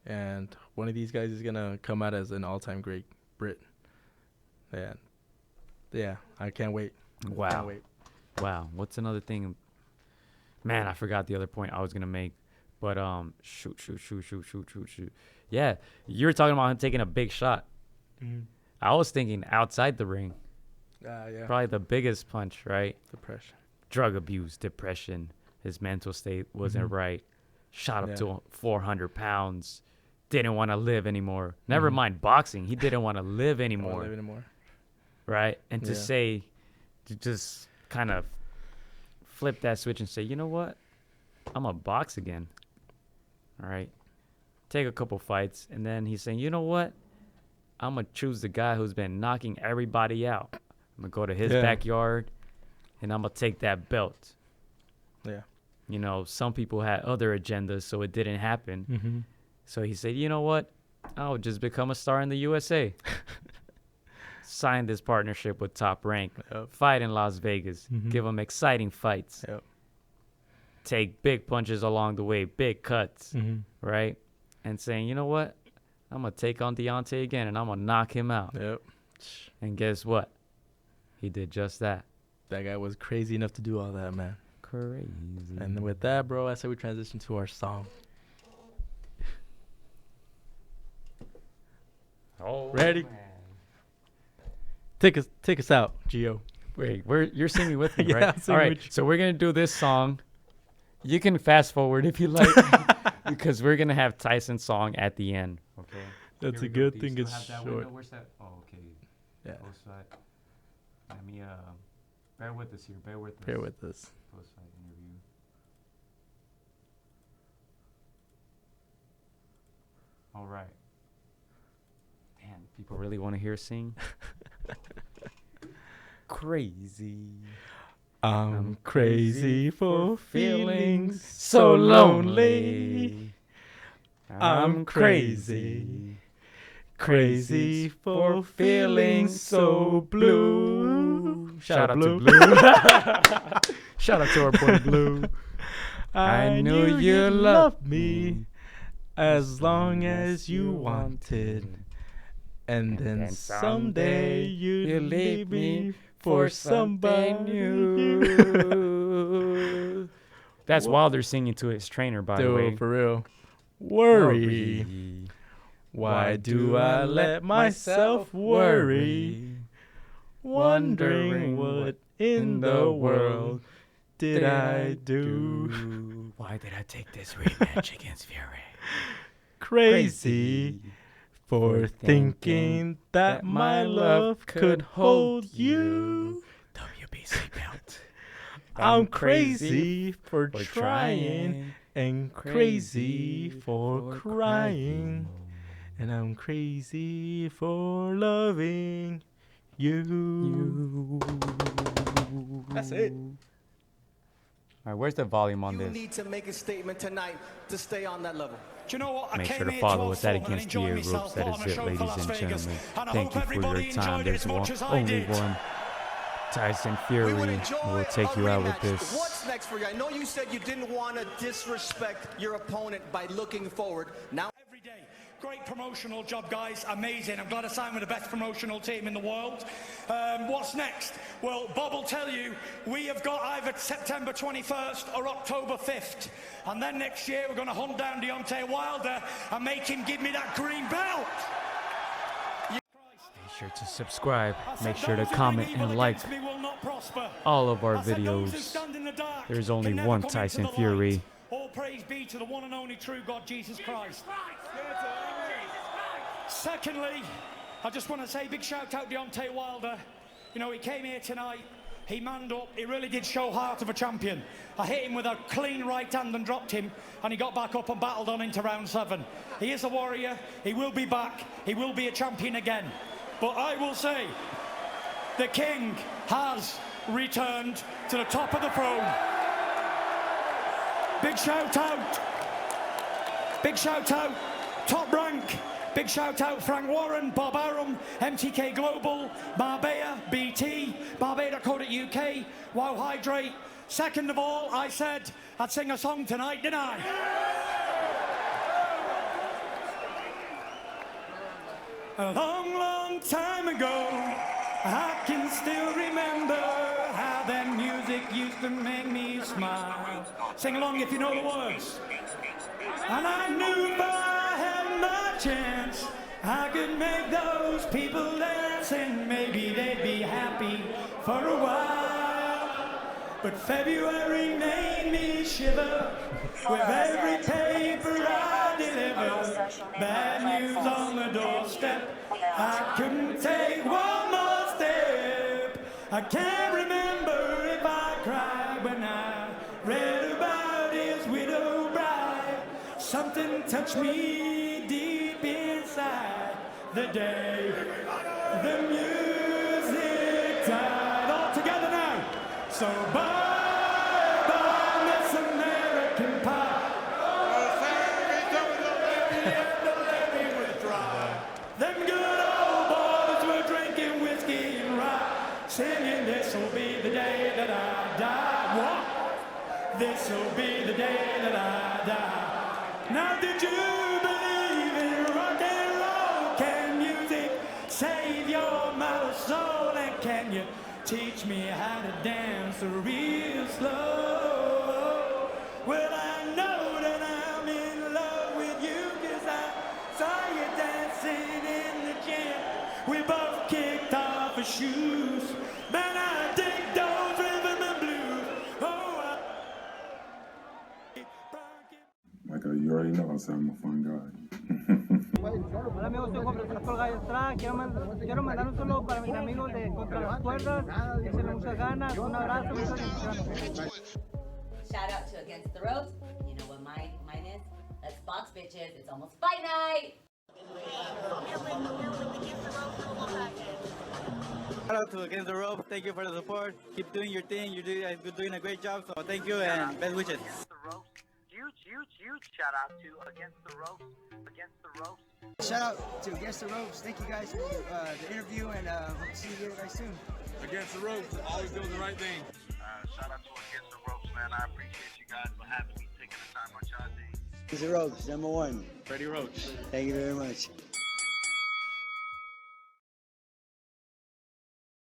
S4: And one of these guys is going to come out as an all-time great Brit. Yeah, I can't wait.
S3: Wow.
S4: Can't wait.
S3: Wow. What's another thing? Man, I forgot the other point I was going to make. But shoot. Yeah, you were talking about him taking a big shot.
S4: Mm-hmm.
S3: I was thinking outside the ring.
S4: Yeah.
S3: Probably the biggest punch, right?
S4: Depression.
S3: Drug abuse, depression. His mental state wasn't right. Shot up to 400 pounds. Didn't want to live anymore. Never mind boxing. He didn't want to live anymore. Right? And to just kind of flip that switch and say, you know what? I'm going to box again. All right? Take a couple fights. And then he's saying, you know what? I'm going to choose the guy who's been knocking everybody out. I'm going to go to his backyard, and I'm going to take that belt.
S4: Yeah.
S3: You know, some people had other agendas, so it didn't happen. Mm-hmm. So he said, you know what? I'll just become a star in the USA. Sign this partnership with Top Rank. Fight in Las Vegas. Give them exciting fights. Take big punches along the way, big cuts, right? And saying, you know what? I'm going to take on Deontay again, and I'm going to knock him out. And guess what? He did just that.
S4: That guy was crazy enough to do all that, man.
S3: Crazy.
S4: And with that, bro, I say we transition to our song.
S3: Oh,
S4: ready?
S3: Man.
S4: Take us out, Gio.
S3: Wait, you're singing with me,
S4: Yeah,
S3: right? All right, so we're going to do this song. You can fast forward if you like, because we're going to have Tyson's song at the end. Okay.
S4: That's a good thing. It's short.
S3: Where's that? Oh, okay.
S4: Yeah.
S3: Post-fight. Let me, bear with us here. Bear with us.
S4: Bear with us.
S3: Post-fight interview. All right. Man, people really want to hear us sing. Crazy.
S4: I'm crazy for feeling so lonely. I'm crazy. Crazy for feeling so blue.
S3: Shout out
S4: Blue.
S3: to Blue. Shout out to our boy Blue.
S4: I knew you loved me as long as you wanted. And then someday you'd leave me for somebody new.
S3: That's Wilder singing to his trainer, by the way.
S4: For real. Worry. Why do I let myself worry? Wondering what in the world did I do?
S3: Why did I take this rematch against Fury?
S4: crazy for thinking that my love could hold you. WBC belt. I'm crazy for trying and crazy for crying. And I'm crazy for loving you. That's it.
S3: All right, where's the volume on
S6: You
S3: this?
S6: need to make a statement tonight to stay on that level.
S1: Do you know what?
S3: Make sure to follow us at Against the Ropes. That is it, ladies and gentlemen. Thank you for your time. There's only one Tyson Fury. We'll take you out with this.
S6: What's next for you? I know you said you didn't want to disrespect your opponent by looking forward. Now,
S1: Every day. Great promotional job, guys. Amazing. I'm glad I signed with the best promotional team in the world. What's next? Well, Bob will tell you, we have got either September 21st or October 5th. And then next year, we're going to hunt down Deontay Wilder and make him give me that green belt.
S3: Make sure to subscribe. Make sure to comment and like all of our videos. There's only one Tyson Fury.
S1: All praise be to the one and only true God, Jesus Christ. Secondly, I just want to say big shout out Deontay Wilder. You know, he came here tonight, he manned up, he really did show heart of a champion. I hit him with a clean right hand and dropped him, and he got back up and battled on into round 7. He is a warrior, he will be back, he will be a champion again. But I will say, the king has returned to the top of the throne. Big shout out, Top Rank. Big shout out Frank Warren, Bob Arum, MTK Global, Marbella, BT, Barbada.co.uk, Wow Hydrate. Second of all, I said I'd sing a song tonight, didn't I? A long, long time ago, I can still remember how that music used to make me smile. Sing along if you know the words. And I knew if I had my chance, I could make those people dance and maybe they'd be happy for a while. But February made me shiver with every paper I deliver. Bad news on the doorstep, I couldn't take one more step. I can't remember if I cried when I read about his widow bride. Something touched me deep inside the day the music died. All together now. So bye, bye, Miss American Pie. Them good old boys were drinking whiskey and rye, singing this'll be the day that I die. What? This'll be the day that I die. Now did you believe in rock and roll? Can music save your mortal soul? And can you teach me how to dance real slow? Well, I know that I'm in love with you, 'cause I saw you dancing in the gym. We both kicked off our shoes. Man, I dig those rhythm and blues. Oh,
S7: Michael, you already know I said I'm a fun guy.
S8: Hola amigos, soy Juan Francisco AtR. Quiero mandar un saludo para mis amigos de Contra las Cuerdas. Échenle muchas ganas. Un abrazo, muchas bendiciones.
S9: Shout out to Against the Ropes. You know what mine is? Let's box, bitches. It's almost fight night.
S8: Shout out to Against the Ropes. Thank you for the support. Keep doing your thing. You're doing a great job. So thank you and best wishes.
S10: Huge shout out to Against the Ropes.
S11: Shout out to Against the Ropes. Thank you guys for the interview, and hope to see you guys soon.
S2: Against the Ropes, always doing the right thing.
S10: Shout out to Against the Ropes, man. I appreciate you guys for having me, taking the time on y'all day.
S11: Against the Ropes, #1.
S2: Freddie Roach.
S11: Thank you very much.